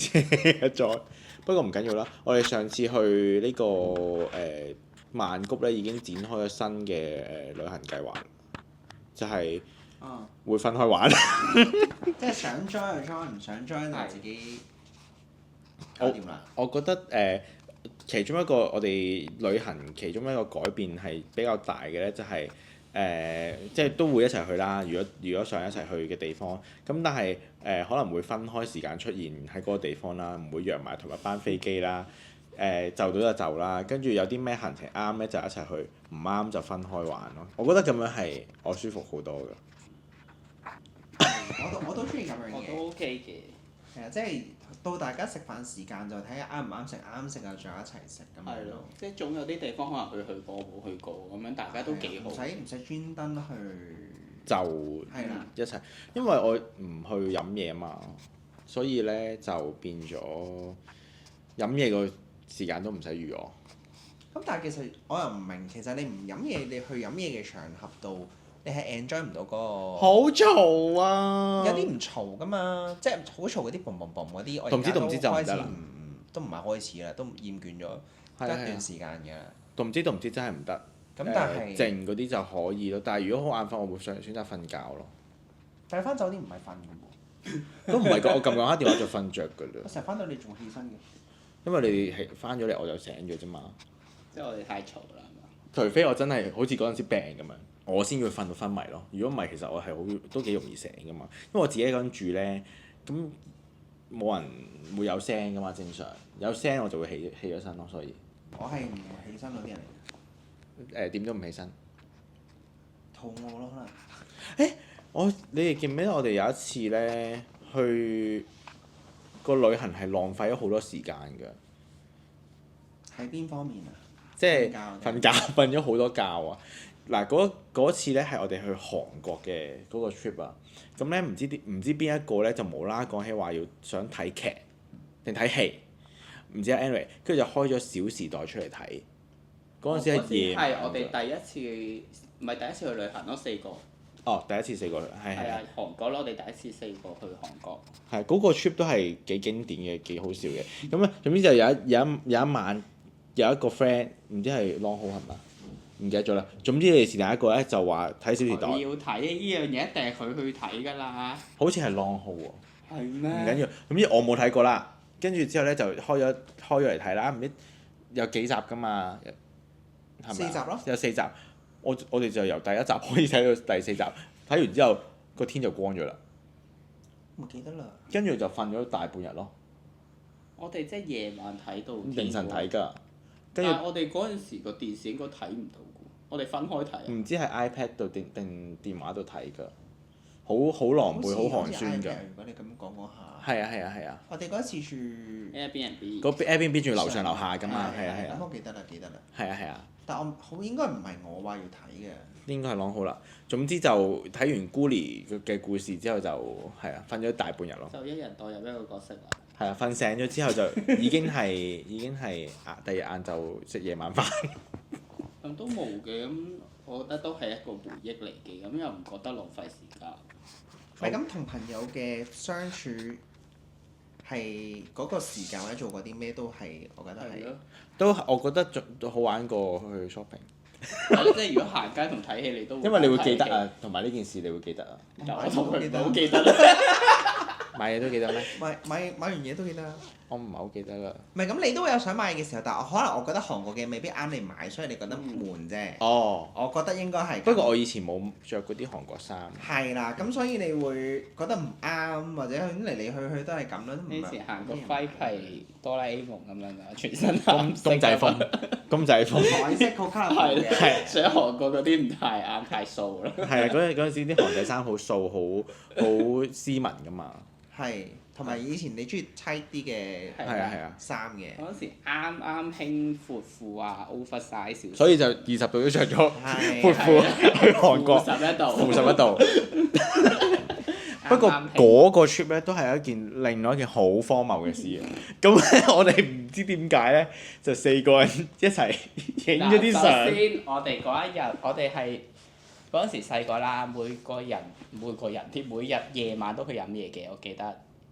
車再？不過唔緊要啦，我哋上次去呢、個曼谷咧已經展開咗新嘅旅行計劃，就係、會分開玩。即係想 join 就 join，唔想 join 就自己搞掂啦。我覺得其中一個我哋旅行其中一個改變係比較大嘅咧，就係、即係都會一齊去啦。如果想一齊去嘅地方，咁但係可能會分開時間出現喺嗰個地方啦，唔會約埋同一班飛機啦。就到就就啦，跟住有啲咩行程啱咧就一齊去，唔啱就分開玩咯。我覺得咁樣係我舒服好多㗎。我都中意咁樣嘅。我都 OK 嘅。係啊，即係到大家食飯時間就睇下啱唔啱食，啱食啊，仲有一齊食咁樣係咯，即係總有啲地方可能佢去過冇去過，咁樣大家都幾好。唔使專登去。就係啦一齊，因為我唔去飲嘢嘛，所以咧就變咗飲嘢個時間都唔使預我。咁但係其實我又唔明，其實你唔飲嘢，你去飲嘢嘅場合度，你係 enjoy 唔到嗰個。好嘈啊！有啲唔嘈噶嘛，即係好嘈嗰啲嘣嘣嘣嗰啲，我動之而家動之就唔得啦開始都唔係開始啦，都厭倦咗一段時間㗎啦。動唔知真係唔得。咁但係靜嗰啲就可以咯，但係如果好眼瞓，我會選擇瞓覺咯。但係翻酒店唔係瞓嘅喎，都唔係㗎，我撳下電話就瞓着㗎啦。我成日翻到你仲起身嘅。因為你係翻咗嚟我就醒咗啫嘛。即係我哋太嘈啦，係嘛？除非我真係好似嗰陣時病咁樣，我先會瞓到昏迷咯。如果唔係，其實我係都幾容易醒㗎嘛。因為我自己一個人住咧，咁冇人會有聲㗎嘛。正常有聲我就會起咗身咯，所以我係唔會起身嗰啲人嚟嘅。點都唔起身。肚餓咯，可能。你哋記唔記得我哋有一次咧去個旅行係浪費咗好多時間㗎？喺邊方面啊？即係瞓瞓咗好多覺啊！嗱，嗰次咧係我哋去韓國嘅嗰個 trip 啊，咁咧唔知邊一個咧就無啦啦講起話要想睇劇定睇戲，唔知啊 anyway，跟住就開咗《小時代》出嚟睇。嗰陣時係夜晚係我哋第一次，唔係第一次去旅行咯，4個。哦，第一次4個係係啊，韓國咯，我哋第一次4個去韓國。係嗰個 trip 都係幾經典嘅，幾好笑嘅。咁咧總之就有一晚有一個 friend 唔知係 Long Ho 係嘛？唔記得咗啦。總之你是但一個咧就話睇《小時代》，佢要睇呢樣嘢，一定係佢去睇㗎啦。好似係 Long Haul 喎。係咩？唔緊要，總之我冇睇過啦。跟住之後咧就開咗嚟睇啦，唔知有幾集㗎嘛？係咪4集咯。有4集，我哋就由第一集可以睇到第4集，睇完之後個天就光咗啦。唔記得啦。跟住就瞓咗大半日咯。我哋即係夜晚睇到凌晨睇㗎，跟住但係我哋嗰陣時個電視應該睇唔到㗎，我哋分開睇。唔知喺 iPad 度定電話度睇㗎，好狼狽，好寒酸㗎。如果你咁講嗰下。係啊！我哋嗰次住 Airbnb 嗰 Airbnb 仲要樓上樓下㗎嘛，係咁啊，我記得啦。係啊，但我好應該唔係我話要睇嘅。應該係朗好啦。總之就睇完 Gully 嘅故事之後就係啊，瞓咗大半日咯。就一人代入一個角色啦。係啊，瞓醒咗之後就已經係第二日晏晝食夜晚飯。咁都冇嘅，咁我覺得都係一個回憶嚟嘅，咁又唔覺得浪費時間。唔係咁同朋友嘅相處係嗰個時間或者做過啲咩都係，我覺得係。都我覺得仲好玩過去 shopping。係咯，即係如果行街同睇戲，你都因為你會記得啊，同埋呢件事你會記得啊。但我同佢唔係好記記得啦。買嘢都記得咩？買完嘢都記得。我唔係好記得啦。唔係咁，你都會有想買嘅時候，但係可能我覺得韓國嘅未必啱你買，所以你覺得悶啫。哦。我覺得應該係。不過我以前冇着嗰啲韓國衫。係啦，咁所以你會覺得唔啱，或者嚟嚟去去都係咁啦。以前行個揮係哆啦 A 夢咁樣㗎，全身藍色公仔風，公仔風。彩色好卡通嘅。係，上韓國嗰啲唔太啱，太素啦。係啊，嗰陣時啲韓仔衫好素，好斯文㗎嘛。係，同埋以前你中意 tight 啲嘅係啊。衫嘅。嗰陣時啱啱興闊褲啊，oversize 少少。所以就20度都着咗係闊褲去韓國， -11度。-11度。不過嗰個 trip 咧都係一件另外一件好荒謬嘅事嘅。咁咧我哋唔知點解咧，就4個人一齊影咗啲相。首先，我哋嗰一日，我哋係嗰陣時細個啦，每個人添，每日夜晚都去飲嘢嘅，我記得。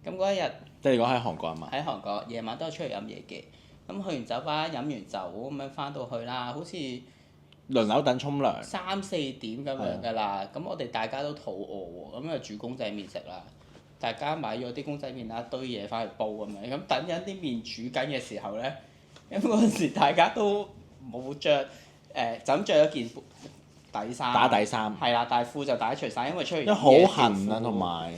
咁嗰一日即係你講喺韓國啊嘛？喺韓國夜晚都係出去飲嘢嘅。咁去完酒吧飲完酒咁樣翻到去啦，好似輪流等沖涼。3、4點咁樣㗎啦。咁我哋大家都肚餓喎，咁就煮公仔麵食啦。大家買咗啲公仔麵啦，堆嘢翻去煲咁樣。咁等緊啲麵煮緊嘅時候咧，咁嗰陣時大家都冇着，就咁着咗件底衫。打底衫。係啦，但係褲就打除晒，因為出去因為好痕啊，同埋。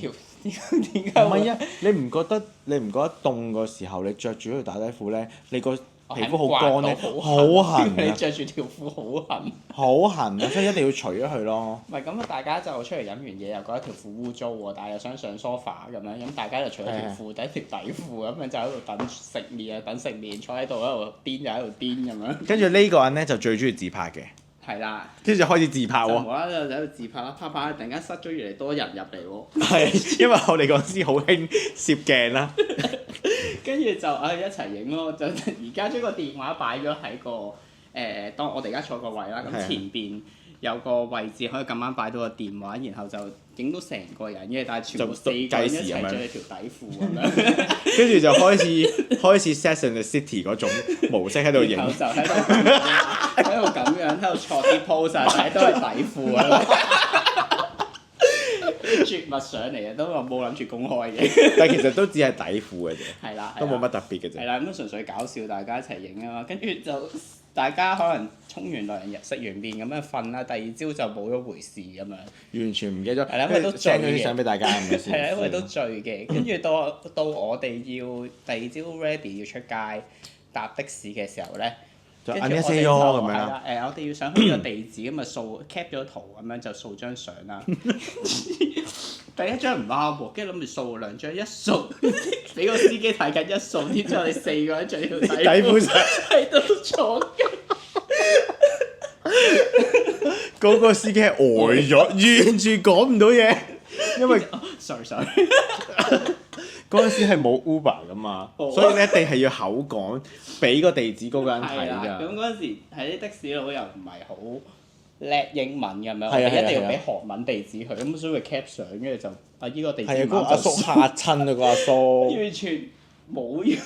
點解唔係啊！你唔覺得凍嘅時候，你着住嗰條打底褲咧，你個皮膚好乾咧，好痕你啊！着住條褲好痕。好痕啊！所以一定要除咗佢咯。唔係咁啊！大家就出嚟飲完嘢，又覺得條褲污糟喎，但係又想上 sofa 咁樣，咁大家就除咗條褲，第一條底褲咁樣就喺度等食麵啊，等食麵，坐喺度喺度癲就喺度癲咁樣。跟住呢個人咧就最中意自拍嘅。係啦。跟住就開始自拍喎。就無啦啦就喺度自拍啦，啪啪突然間塞咗越嚟多人入嚟喎。係，因為我哋嗰陣時好興攝鏡啦。跟住就一齊影咯，就而家將個電話擺咗喺個當我哋而家坐個位啦，咁前邊有個位置可以咁啱擺到個電話，然後就影到成個人嘅，但係全部4個人一齊着住條底褲咁樣。跟住就開始 Sex and the City 嗰種模式喺度影。然後就喺度咁樣喺度錯啲 pose 啊，但係都係底褲啊。絕密上嚟嘅，都我冇諗住公開嘅。但係其實都只係底褲嘅啫。係啦。都冇乜特別嘅啫。係啦，咁純粹搞笑，大家一齊影啊嘛，跟住就大家可能沖完涼、食完麵咁樣瞓啦，第二朝就冇咗回事咁樣。完全唔記得咗。係啦，因為都醉嘅。send 咗啲相俾大家咁嘅先。係啊，因為都醉嘅，跟住到我哋要第二朝 ready 要出街搭的士嘅時候咧。就跟住我哋就咁樣啦。我哋要上去呢個地址咁啊掃 cap 咗圖咁樣就掃張相啦。第一張唔啱喎，跟住諗住掃2張，一掃俾個司機睇緊一掃，點知我哋4個人着條底褲喺度坐緊。嗰個司機係呆咗，完全講唔到嘢，因為sorry。嗰陣時係冇 Uber 噶嘛，所以你一定係要口講，俾個地址嗰個人睇㗎。咁嗰陣時係啲的士佬又唔係好叻英文咁樣，我哋一定要俾韓文地址佢，咁所以佢 cap 相，跟住就依個地址。係啊，嗰個阿叔嚇親啊，個阿叔。完全冇用。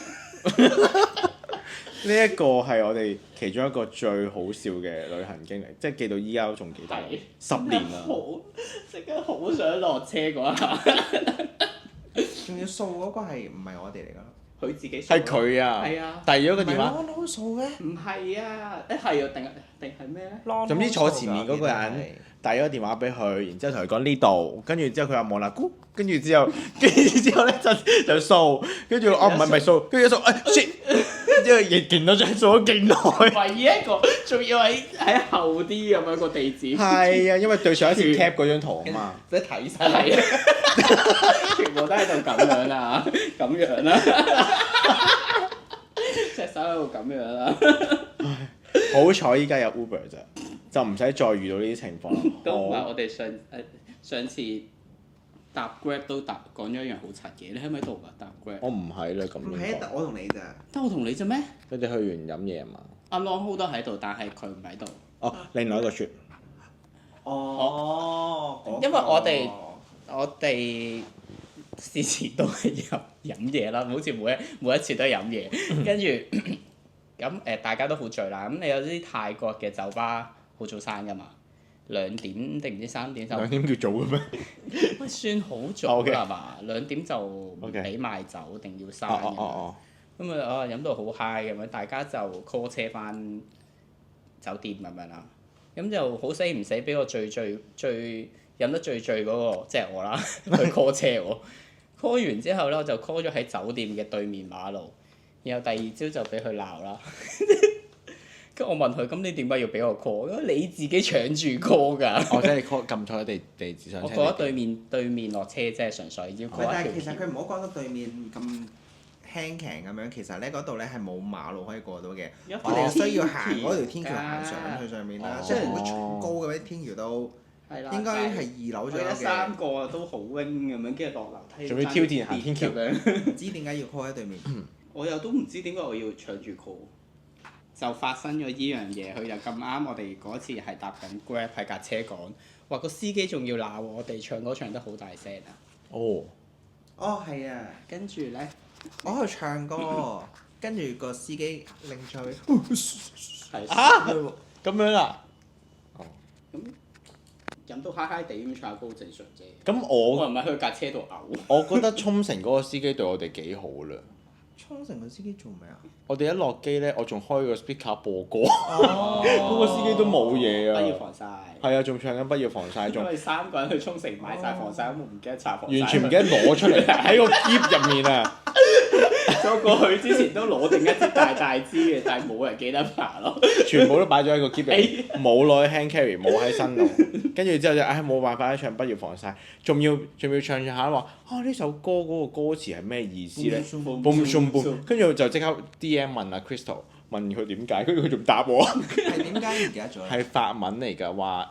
呢一個係我哋其中一個最好笑嘅旅行經歷，即係記到依家都仲記得係，10年啦。好即刻好想落車嗰一下，仲要掃嗰個係唔係我哋嚟㗎？佢自己係佢啊，係啊，遞咗個電話，唔係攞掃嘅。唔係啊，係啊，定係咩咧？總之坐前面嗰個人遞咗個電話俾佢，然之後同佢講呢度，跟住之後佢又望啦，跟住之後咧就掃，跟住哦唔係掃，跟住一掃shit，之後亦勁多張掃咗勁耐。唯一一個，仲要喺後啲咁樣個地址。係啊，因為對上一次 cap 嗰張圖啊嘛。即係睇晒。係啊，全部都喺度咁樣啦，咁樣啦，隻手喺度咁樣啦。好彩依家有 Uber 咋，就唔使再遇到呢啲情況。都唔係我哋上次搭 Grab 都講咗一樣好柒嘅，你喺唔喺度㗎？搭 Grab？我唔喺啦，咁唔係啊，我同你咋？得我同你啫咩？你哋去完飲嘢啊嘛？阿 Long Ho 都喺度，但係佢唔喺度。哦，另外一個 trip。哦，因為我哋事前都係飲嘢啦，好似每一次都係飲嘢，跟住咁大家都好醉啦。咁你有啲泰國嘅酒吧好早閂㗎嘛？2點定唔知3點就2點叫早嘅咩？喂算好早 Okay 啦嘛，2點就唔俾賣酒定要閂咁樣。哦。咁飲到好 high 咁樣，大家就 call 車翻酒店咁樣啦。咁就好死唔死俾我最飲得最醉嗰個，即係我啦，去 call 車喎。call 完之後咧，我就 call 咗喺酒店嘅對面馬路，然後第二朝就俾佢鬧啦。跟住我問佢：咁你點解要俾我 call？因為你自己搶住 call 㗎。哦，即係 call 撳錯地址上車。我覺得對面落車即係純粹要 call 但係一條橋。其實佢唔好講到對面咁輕騎咁樣，其實咧嗰度咧係冇馬路可以過到嘅，我哋需要行嗰條天橋行上去上面啦。即係如果重高嘅啲天橋都應該係2樓左右佢嘅。得3個都好 wing 咁樣，跟住落樓梯。仲要挑戰行天橋咁樣。唔知點解要 call 喺對面？我又都唔知點解我要搶住 call，就發生咗依樣嘢。佢就咁啱，我哋嗰次係搭緊 Grab 喺架車講，話個司機仲要鬧我哋唱歌唱得好大聲啊！哦。哦，係啊，跟住咧，我喺度唱歌，跟住個司機擰咗去。係咁樣啊？咁飲到嗨嗨地咁唱下歌好正常啫。咁我唔係去架車度嘔。我覺得沖繩嗰個司機對我哋幾好啦。沖繩個司機做咩啊？我哋一落機咧，我仲開個 speaker 播歌，哦，嗰個司機都冇嘢啊。不要防曬。係啊，仲唱緊不要防曬，仲因為3個人去沖繩買晒防曬，咁我唔記得搽防曬。完全唔記得攞出嚟喺個篋入面啊！我過去之前都攞定一支大支嘅，但係冇人記得搽咯。全部都擺咗喺個篋入面，冇攞去 hand carry，冇喺身度。跟住之後就冇辦法一唱不要防曬，仲要唱下話呢首歌嗰個歌詞係咩意思咧？boom，跟住就即刻 DM 問阿 Crystal，問佢點解，跟住佢仲答我。係點解唔記得咗？係法文嚟㗎，話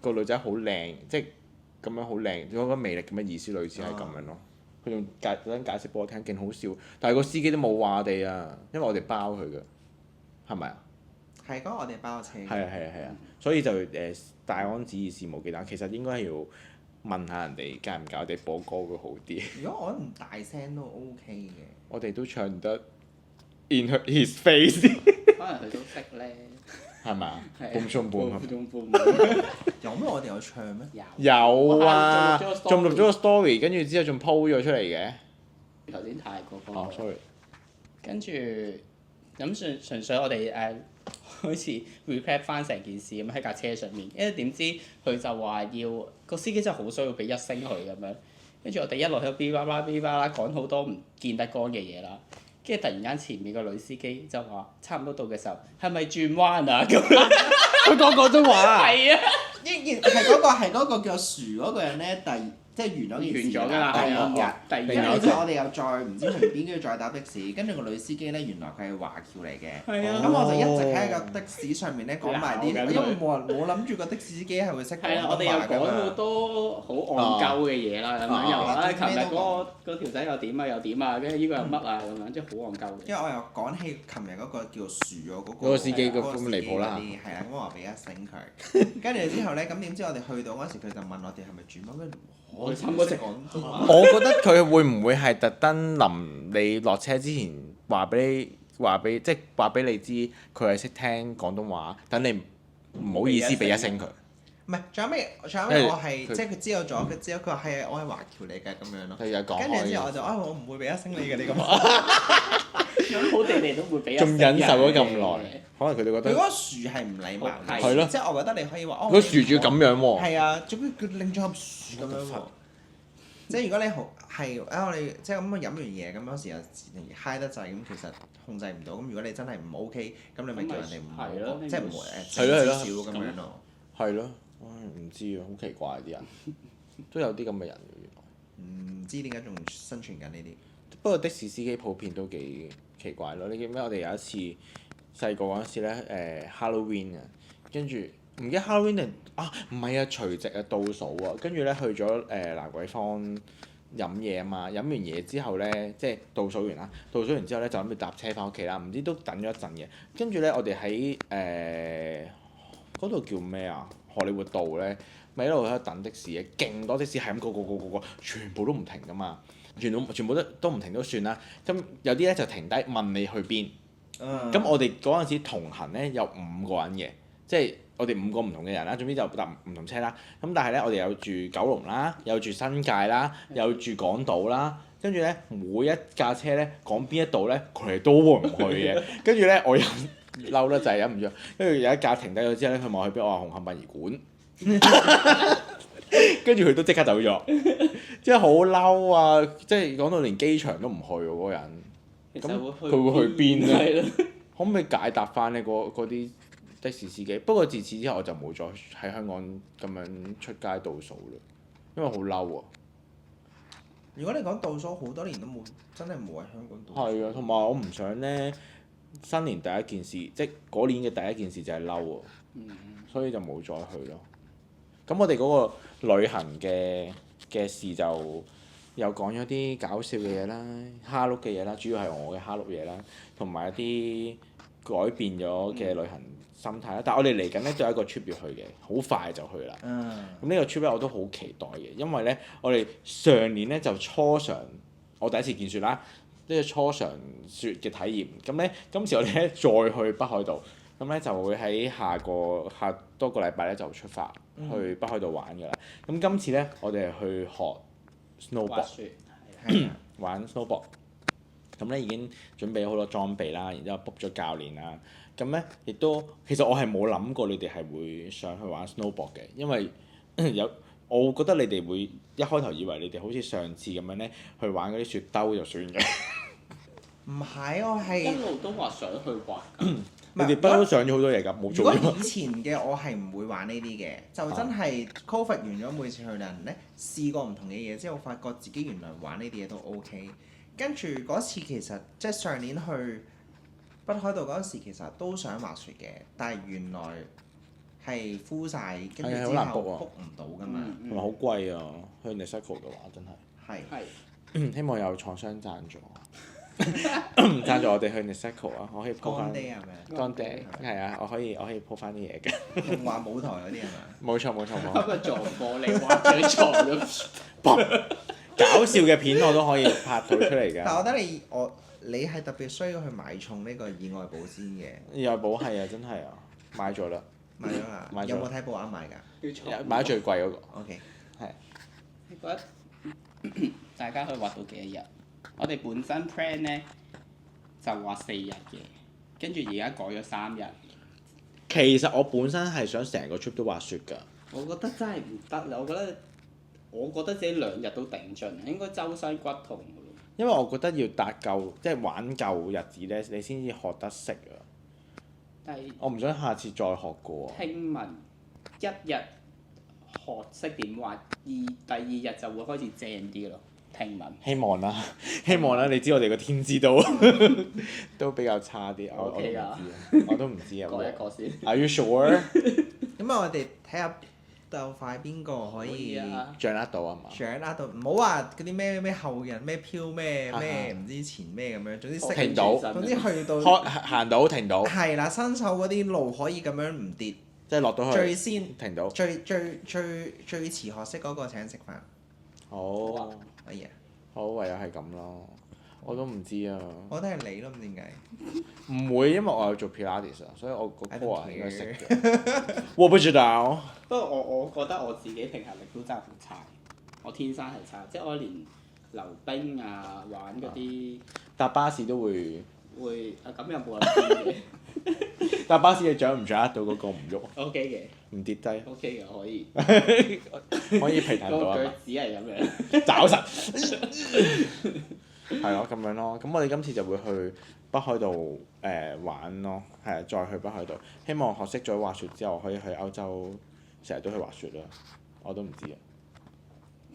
個女仔好靚，即係咁樣好靚，嗰個魅力咁嘅意思，類似係咁樣咯。佢仲特登解釋俾我聽，勁好笑。但係個司機都冇話我哋啊，因為我哋包佢㗎，係咪啊？係嗰個我哋包車。係啊，所以就大安旨意事無忌憚，其實應該係要問下人哋介唔介我哋播歌會好啲。如果我唔大聲都 OK 嘅。我哋都唱得 In His Face，可能佢都識咧。係咪啊係？boom 有咩我哋有唱咩？有啊，仲錄咗個 story， 跟住之後仲 po 咗出嚟嘅。頭先泰國嗰個。哦，sorry。跟住咁純粹我哋好似 repeat 翻成件事咁喺架車上面，因為點知佢就話要個司機真係好需要俾1星佢咁樣，跟住我哋一路喺度嗶啦啦講好多唔見得光嘅嘢啦，跟住突然間前面個女司機就話差唔多到嘅時候係咪轉彎啊咁樣？佢講廣東話。係啊，係嗰個叫樹嗰個人咧，即係完咗件事完咗㗎啦，係啊，第二跟日住我哋又再唔知去邊，跟住再搭的士，跟住個女司機咧原來佢係華僑嚟嘅，係啊咁我就一直喺個的士上面咧講埋啲，鬧緊佢因為冇諗住個的士司機係會識廣係啦，我哋東話㗎又講好嘛。多好戇鳩嘅嘢啦，咁樣又話琴日嗰條仔又點啊，跟住呢個又乜啊咁樣，即係好戇鳩嘅。因為我又講起琴日嗰個叫樹喎，嗰嗰個司機嗰咁離譜啦係啊，咁我話俾1星佢，跟住之後咧，咁點知我哋去到嗰時，佢就問我哋係咪轉彎，跟住我哋差唔多識講東話。我覺得佢會唔會係特登臨你落車之前話俾你即係話俾你知佢係識聽廣東話，等你唔好意思俾一聲佢。唔係，仲有咩？我係即係佢知道咗，佢知道佢話係我係華僑嚟嘅咁樣咯。佢有講開。跟住之後我就我唔會俾一聲你嘅，你咁。咁好地地都會俾一仲忍受咗咁耐，可能佢哋覺得。佢嗰個樹係唔禮貌嘅。係咯。即係我覺得你可以話哦。個樹仲要咁樣喎。係啊，做咩佢拎咗盒樹咁樣喎？即係如果你好係我哋即係咁飲完嘢咁有時又嗨得滯咁，其實控制唔到。咁如果你真係唔 OK，咁你咪叫人哋唔好，即係唔會少少咁樣咯。係咯，唔知啊，好奇怪啲人，都有啲咁嘅人嘅原來。唔知點解仲生存緊呢啲？不過的士司機普遍都幾奇怪咯。你記唔記得我哋有一次細個嗰陣時咧Halloween 啊，跟住唔記得 Halloween 定唔係啊，除夕啊倒數啊，跟住咧去咗蘭桂坊飲嘢啊嘛，飲完嘢之後咧即係倒數完啦，倒數完之後咧就諗住搭車翻屋企啦，唔知都等咗一陣嘅，跟住咧我哋喺嗰度叫咩啊？荷里活道咧，咪一路喺度等的士嘅，勁多的士係咁個，全部都唔停噶嘛，全部都唔停都算啦。咁有啲咧就停低問你去邊。咁我哋嗰陣時同行咧有5個人嘅，即係我哋5個唔同嘅人啦。總之就搭唔同車啦。咁但係咧，我哋有住九龍啦，有住新界啦，有住港島啦。跟住咧，每一架車咧講邊一度咧，佢哋都會唔去嘅。跟住咧，我又嬲得滯，忍唔住。跟住有一架停低咗之後咧，佢問我去邊，我話紅磡殯儀館。跟住佢都即刻走咗，即係好嬲啊！即係講到連機場都唔去喎，嗰個人。咁佢會去邊咧？可唔可以解答翻呢嗰啲的士司機？不過自此之後我就冇再喺香港咁樣出街倒數啦，因為好嬲啊！如果你講倒數好多年都冇，真係冇喺香港倒數。係啊，同埋我唔想咧新年第一件事，即係嗰年嘅第一件事就係嬲啊，所以就冇再去咯。咁我哋嗰個旅行嘅事就又講咗啲搞笑嘅嘢啦、蝦碌嘅嘢啦，主要係我嘅蝦碌嘢啦，同埋一啲改變咗嘅旅行心態啦。但係我哋嚟緊咧都有一個 trip 要去嘅，好快就去啦。咁呢個 trip 咧我都好期待嘅，因為咧我哋上年咧就初嘗我第一次見雪啦，呢個初嘗雪嘅體驗。咁咧今次我哋咧再去北海道，咁咧就會喺下多個禮拜咧就出發去北海道玩㗎啦。咁今次咧我哋係去學snowboard 玩 snowboard， 咁咧已經準備咗好多裝備啦，然之後 book 咗教練啦。咁咧亦都其實我係冇諗過你哋係會上去玩 snowboard 嘅，因為我覺得你哋會一開頭以為你哋好似上次咁樣咧去玩嗰啲雪兜就算嘅。唔係，我係一路都話想去玩。你哋不嬲都上咗好多嘢㗎，冇做。如果以前嘅我係唔會玩呢啲嘅，就真係 COVID 完咗每次去旅行咧，試過唔同嘅嘢之後，發覺自己原來玩呢啲嘢都 OK。跟住嗰次其實即係上年去北海道嗰陣時，其實都想滑雪嘅，但係原來係 full 曬，跟住之後 book 唔到㗎嘛。同埋好貴啊！去 Niseko 嘅話真係。係。希望有廠商贊助。贊助我哋去 Niseko 啊！我可以 po 翻。乾爹係啊！我可以 po 翻啲嘢嘅。童話舞台嗰啲係咪？冇錯。今日撞玻璃滑咗撞咗。搞笑嘅片我都可以拍到出嚟㗎。但係我覺得你係特別需要去買重呢個意外保先嘅。意外保係啊，真係啊，買咗啦。買咗啦。有冇睇報啱買㗎？買咗最貴嗰個。OK。係。你覺得大家可以滑到幾多日？我哋本身 plan 咧就滑4日嘅，跟住而家改咗3日。其實我本身係想成個 trip 都滑雪㗎。我覺得真係唔得啦！我覺得自己2日都頂盡，應該周身骨痛㗎咯。因為我覺得要搭夠，即係玩夠日子咧，你先至學得識啊。但係我唔想下次再學過。聽聞1日學識點滑，第2日就會開始正啲咯。聽聞。希望啦！你知我哋個天資都比較差啲，我都唔知啊。講一個先。Are you sure？咁我哋睇下鬥快邊個可以掌握到啊嘛？掌握到，唔好話嗰啲咩後人咩飄咩唔知前咩咁樣，總之識停到，總之去到行到停到。係啦，新手嗰啲路可以咁樣唔跌。即係落到去。最先停到。最遲學識嗰個請食飯。好。可以啊。好，唯有係咁咯。我都唔知啊。我覺得係你咯，唔知點解。唔會，因為我有做 Pilates 啊，所以我個 I core don't 係應該識 care 嘅。我不知道。不過我覺得我自己平衡力都真係好差，我天生係差，即係我連溜冰啊、玩嗰啲搭巴士都會，咁又冇人知嘅。搭巴士你掌唔掌握到嗰個唔喐， O K 嘅唔跌低， ，O K 嘅可以。可以平衡到啊嘛個腳。趾係咁樣。找實。係咯，咁樣咯。咁我哋今次就會去北海道玩咯，係啊，再去北海道。希望學識咗滑雪之後，可以去歐洲成日都去滑雪啦。我都唔知啊。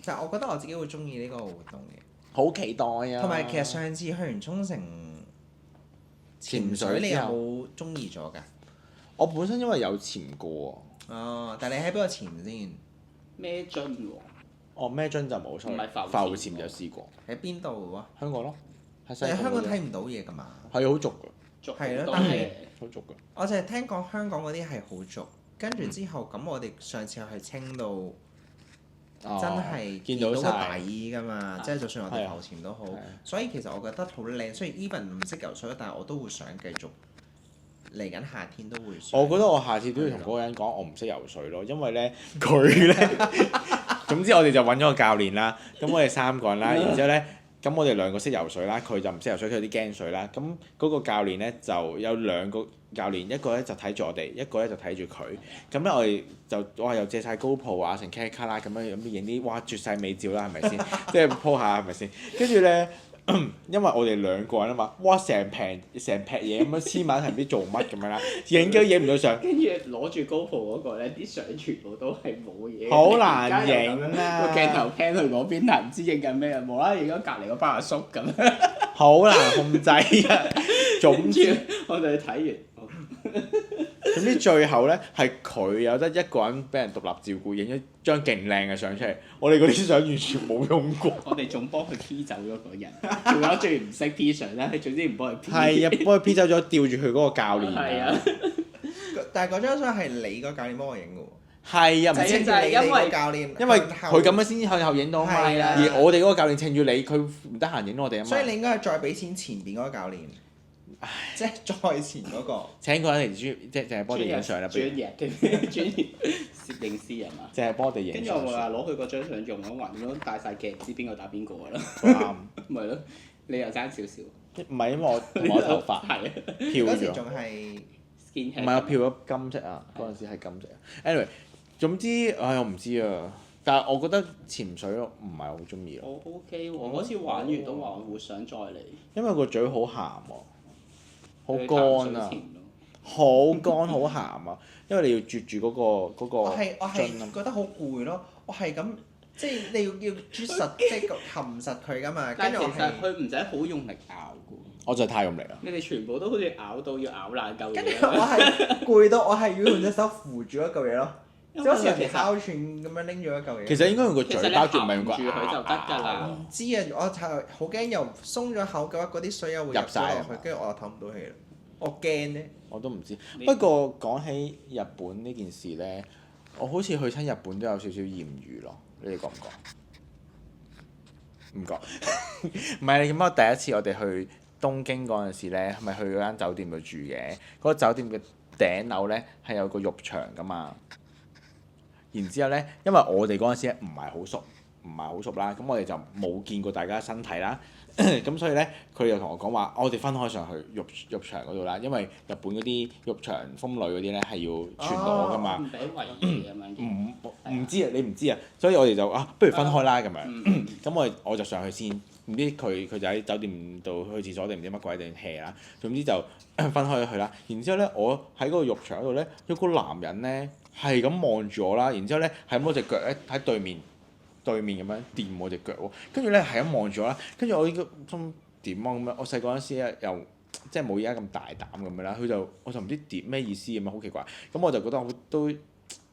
但係我覺得我自己會中意呢個活動嘅，好期待啊！同埋其實上次去完沖繩潛水，你有冇中意咗㗎？我本身因為有潛過哦，但係你喺邊度潛先？孭樽喎，哦孭樽就冇錯，唔係浮潛浮潛就試過。喺邊度啊？香港咯，喺西你喺香港貢嗰睇唔到嘢㗎嘛？度係好俗㗎，捉係咯好多但係嘢。好俗㗎。我就係聽講香港嗰啲係好俗，跟住之後咁我哋上次去青島。哦真係見到個到晒底㗎嘛，係即係就算我哋係啊浮潛都好係啊，所以其實我覺得好靚。雖然 even 唔識游水，但係我都會想繼續嚟緊夏天都會想。我覺得我下次都要同嗰個人講，我唔識游水咯，因為咧佢咧，總之我哋就揾咗個教練啦。咁我哋三個人啦，然之後咧，咁我哋兩個識游水啦，佢就唔識游水，佢有啲驚水啦。咁嗰個教練咧就有兩個教練，一個咧就睇住我哋，一個咧就睇住佢。咁咧我哋就哇又借晒 GoPro啊，成 卡啦咁樣影啲哇絕世美照啦，係咪先？即係 po 下係咪先？跟住咧。因為我哋兩個人啊嘛，哇成劈嘢咁樣黐埋一齊唔知做乜咁樣啦，影都影唔到相，跟住攞住 GoPro 嗰個咧，啲相全部都係冇嘢。好難影啊！個鏡頭 pan 去嗰邊，但唔知影緊咩啊！無啦啦影咗隔離嗰班阿叔咁。好難控制啊！總之我哋睇完。總之最後咧係佢有得一個人俾人獨立照顧，影咗張勁靚嘅相出嚟。我哋嗰啲相完全冇用過。我哋仲幫佢 P 走咗個人，仲有最唔識 P 相咧，總之唔幫佢 P。係啊，幫佢 P 走咗，吊住佢嗰個教練係啊。但係嗰張相係你個教練幫我影嘅喎。係啊，唔知就係因為教練，因為佢咁樣先向後影到嘛。係啊而我哋嗰個教練稱住你，佢唔得閒影我哋啊嘛。所以你應該係再俾錢前邊嗰個教練，即係再前嗰個。請個人嚟即係淨係幫我哋影相啦，不如專業攝影師係嘛？淨係幫我哋影跟住相。我話攞佢嗰張相用咗暈咗帶晒鏡，唔知邊個打邊個㗎啦。啱。咪咯，你又爭少少。唔係因為我頭髮係啊。漂咗。嗰時仲係唔唔係我漂咗金色啊！嗰陣時係金色啊。anyway，總之我唔知啊，但係我覺得潛水唔係好中意咯，我 OK 喎，嗰次玩完都話會想再嚟。因為個嘴好鹹喎，好去乾啊淡水，潛咯好乾好鹹啊，因為你要啜住嗰個我樽啊係覺得好攰咯，我係咁即係你要啜實即係含實佢㗎嘛，但係跟住我係。其實佢唔使好用力咬嘅喎，我就係太用力啦。你哋全部都好似咬到要咬爛嚿跟住嘢咁樣。我係攰到我係要用隻手扶住一嚿嘢咯，即因為係好似人哋其實哮喘咁樣拎咗一嚿嘢。其實應該用個其實你嘴包住，唔係用個含住佢就得㗎啦唔知啊，我就係好驚又鬆咗口嘅話，嗰啲水又會入入晒係嘛咗落去，跟住我又唞唔到氣啦。我驚咧，我都唔知。你不過講起日本呢件事咧，我好似去親日本都有少少豔遇咯，你哋覺唔覺？唔覺。唔係你咁啊！第一次我哋去東京嗰陣時咧，係咪去嗰間酒店度住嘅？嗰個酒店嘅頂樓咧係有個浴場噶嘛。然之後咧，因為我哋嗰陣時唔係好熟啦，咁我哋就冇見過大家身體啦。咁所以咧，佢又同我講話，我哋分開上去浴場嗰度啦，因為日本嗰啲浴場風呂嗰啲咧係要全裸噶嘛。唔俾圍嘢咁樣嘅。唔知啊，你唔知啊，所以我哋就不如分開啦咁樣。嗯咁我就上去先，唔知佢就喺酒店度去廁所定唔知乜鬼定 hea 啦。總之就分開咗去啦。然之後咧，我喺嗰個浴場嗰度咧，有個男人咧係咁望住我啦。然之後咧係咁攞隻腳咧喺對面咁樣掂我隻腳喎。跟住咧係咁望住我啦。跟住我應該心點啊咁樣。我細個嗰陣時咧又即係冇而家咁大膽咁樣啦。我就唔知點咩意思咁樣，好奇怪。咁我就覺得都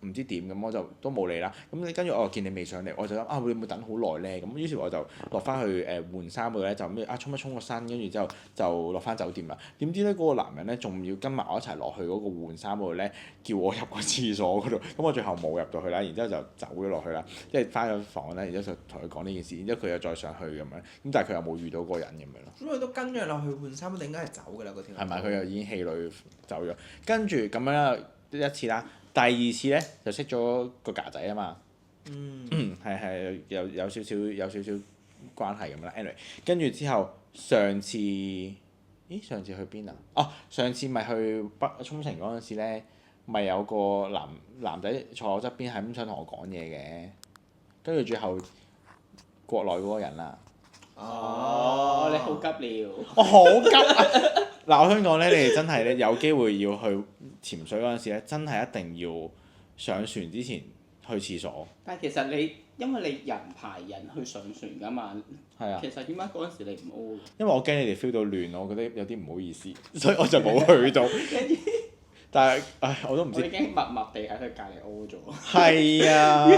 唔知點咁，我就都冇理啦。咁你跟住我又見你未上嚟，我就諗會唔會等好耐咧？咁於是我就落翻去換衫嗰度咧，就咩沖一沖個身，跟住之後就落翻酒店啦。點知咧嗰個男人咧仲要跟埋我一齊落去嗰個換衫嗰度咧，叫我入個廁所嗰度。咁我最後冇入到去啦，然之後就走咗落去啦，即係翻咗房咧，然之後就同佢講呢件事，然之後佢又再上去咁樣。咁但係佢又冇遇到嗰個人咁樣咯。咁佢都跟咗落去換衫，佢應該係走㗎啦嗰條。係咪佢又已經氣餒走咗？跟住咁樣一次啦，第二次咧就識咗個架仔啊嘛。係有少少關係咁啦。anyway，跟住之後上次去邊啊？哦，上次咪去沖繩嗰陣時咧，咪有個男仔坐我側邊，係咁想同我講嘢嘅。跟住最後國內嗰個人啊。哦，你好急了！我好急啊！嗱，我想講咧，你哋真係咧有機會要去潛水嗰陣時咧，真係一定要上船之前去廁所。但係其實因為你人排人去上船㗎嘛，係啊。其實點解嗰陣時你唔屙？因為我驚你哋 feel 到亂，我覺得有啲唔好意思，所以我就冇去到。但係我都唔知。我已經默默地喺佢隔離屙咗。係啊。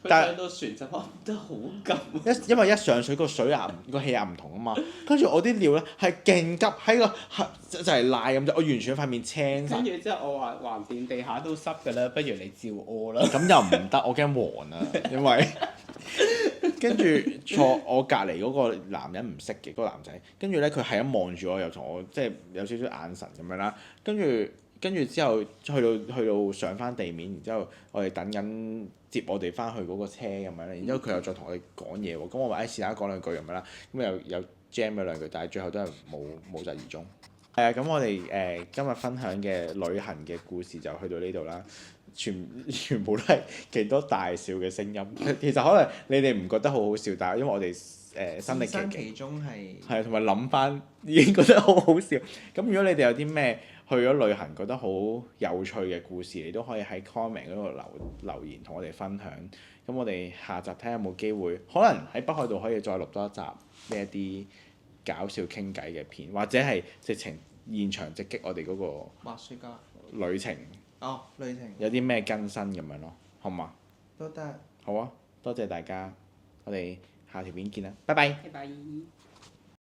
但上到船就話得好急。因為一上水個水壓個氣壓唔同啊嘛，跟住我啲尿咧係勁急喺個就係瀨咁啫，我完全塊面青晒。跟住之後我話橫掂地下都濕㗎啦，不如你照屙啦。咁又唔得，我驚黃啊，因為跟住坐我隔離嗰個男人唔識嘅嗰個男仔，跟住咧佢係咁望住我，又同我即係有少少眼神咁樣啦，跟住之後去到上翻地面，然之後我哋等緊接我哋翻去嗰個車咁樣咧，然之後佢又再同我哋講嘢喎，咁我話試下講兩句咁樣啦，咁又有 jam 咗兩句，但係最後都係冇疾而終。係啊，咁我哋今日分享嘅旅行嘅故事就去到呢度啦，全部都係幾多大笑嘅聲音。其實可能你哋唔覺得好好笑，但係因為我哋身歷其中係啊，同埋諗翻已經覺得好好笑。咁如果你哋有啲咩去咗旅行覺得好有趣嘅故事，你都可以喺 comment 嗰度留言同我哋分享。咁我哋下集睇下有冇機會，可能喺北海道可以再錄多一集呢一啲搞笑傾偈嘅片，或者係直情現場直擊我哋嗰個滑雪㗎旅程。旅程有啲咩更新咁樣咯，好嘛？都得。好啊，多謝大家，我哋下條片見啦，拜拜。拜拜。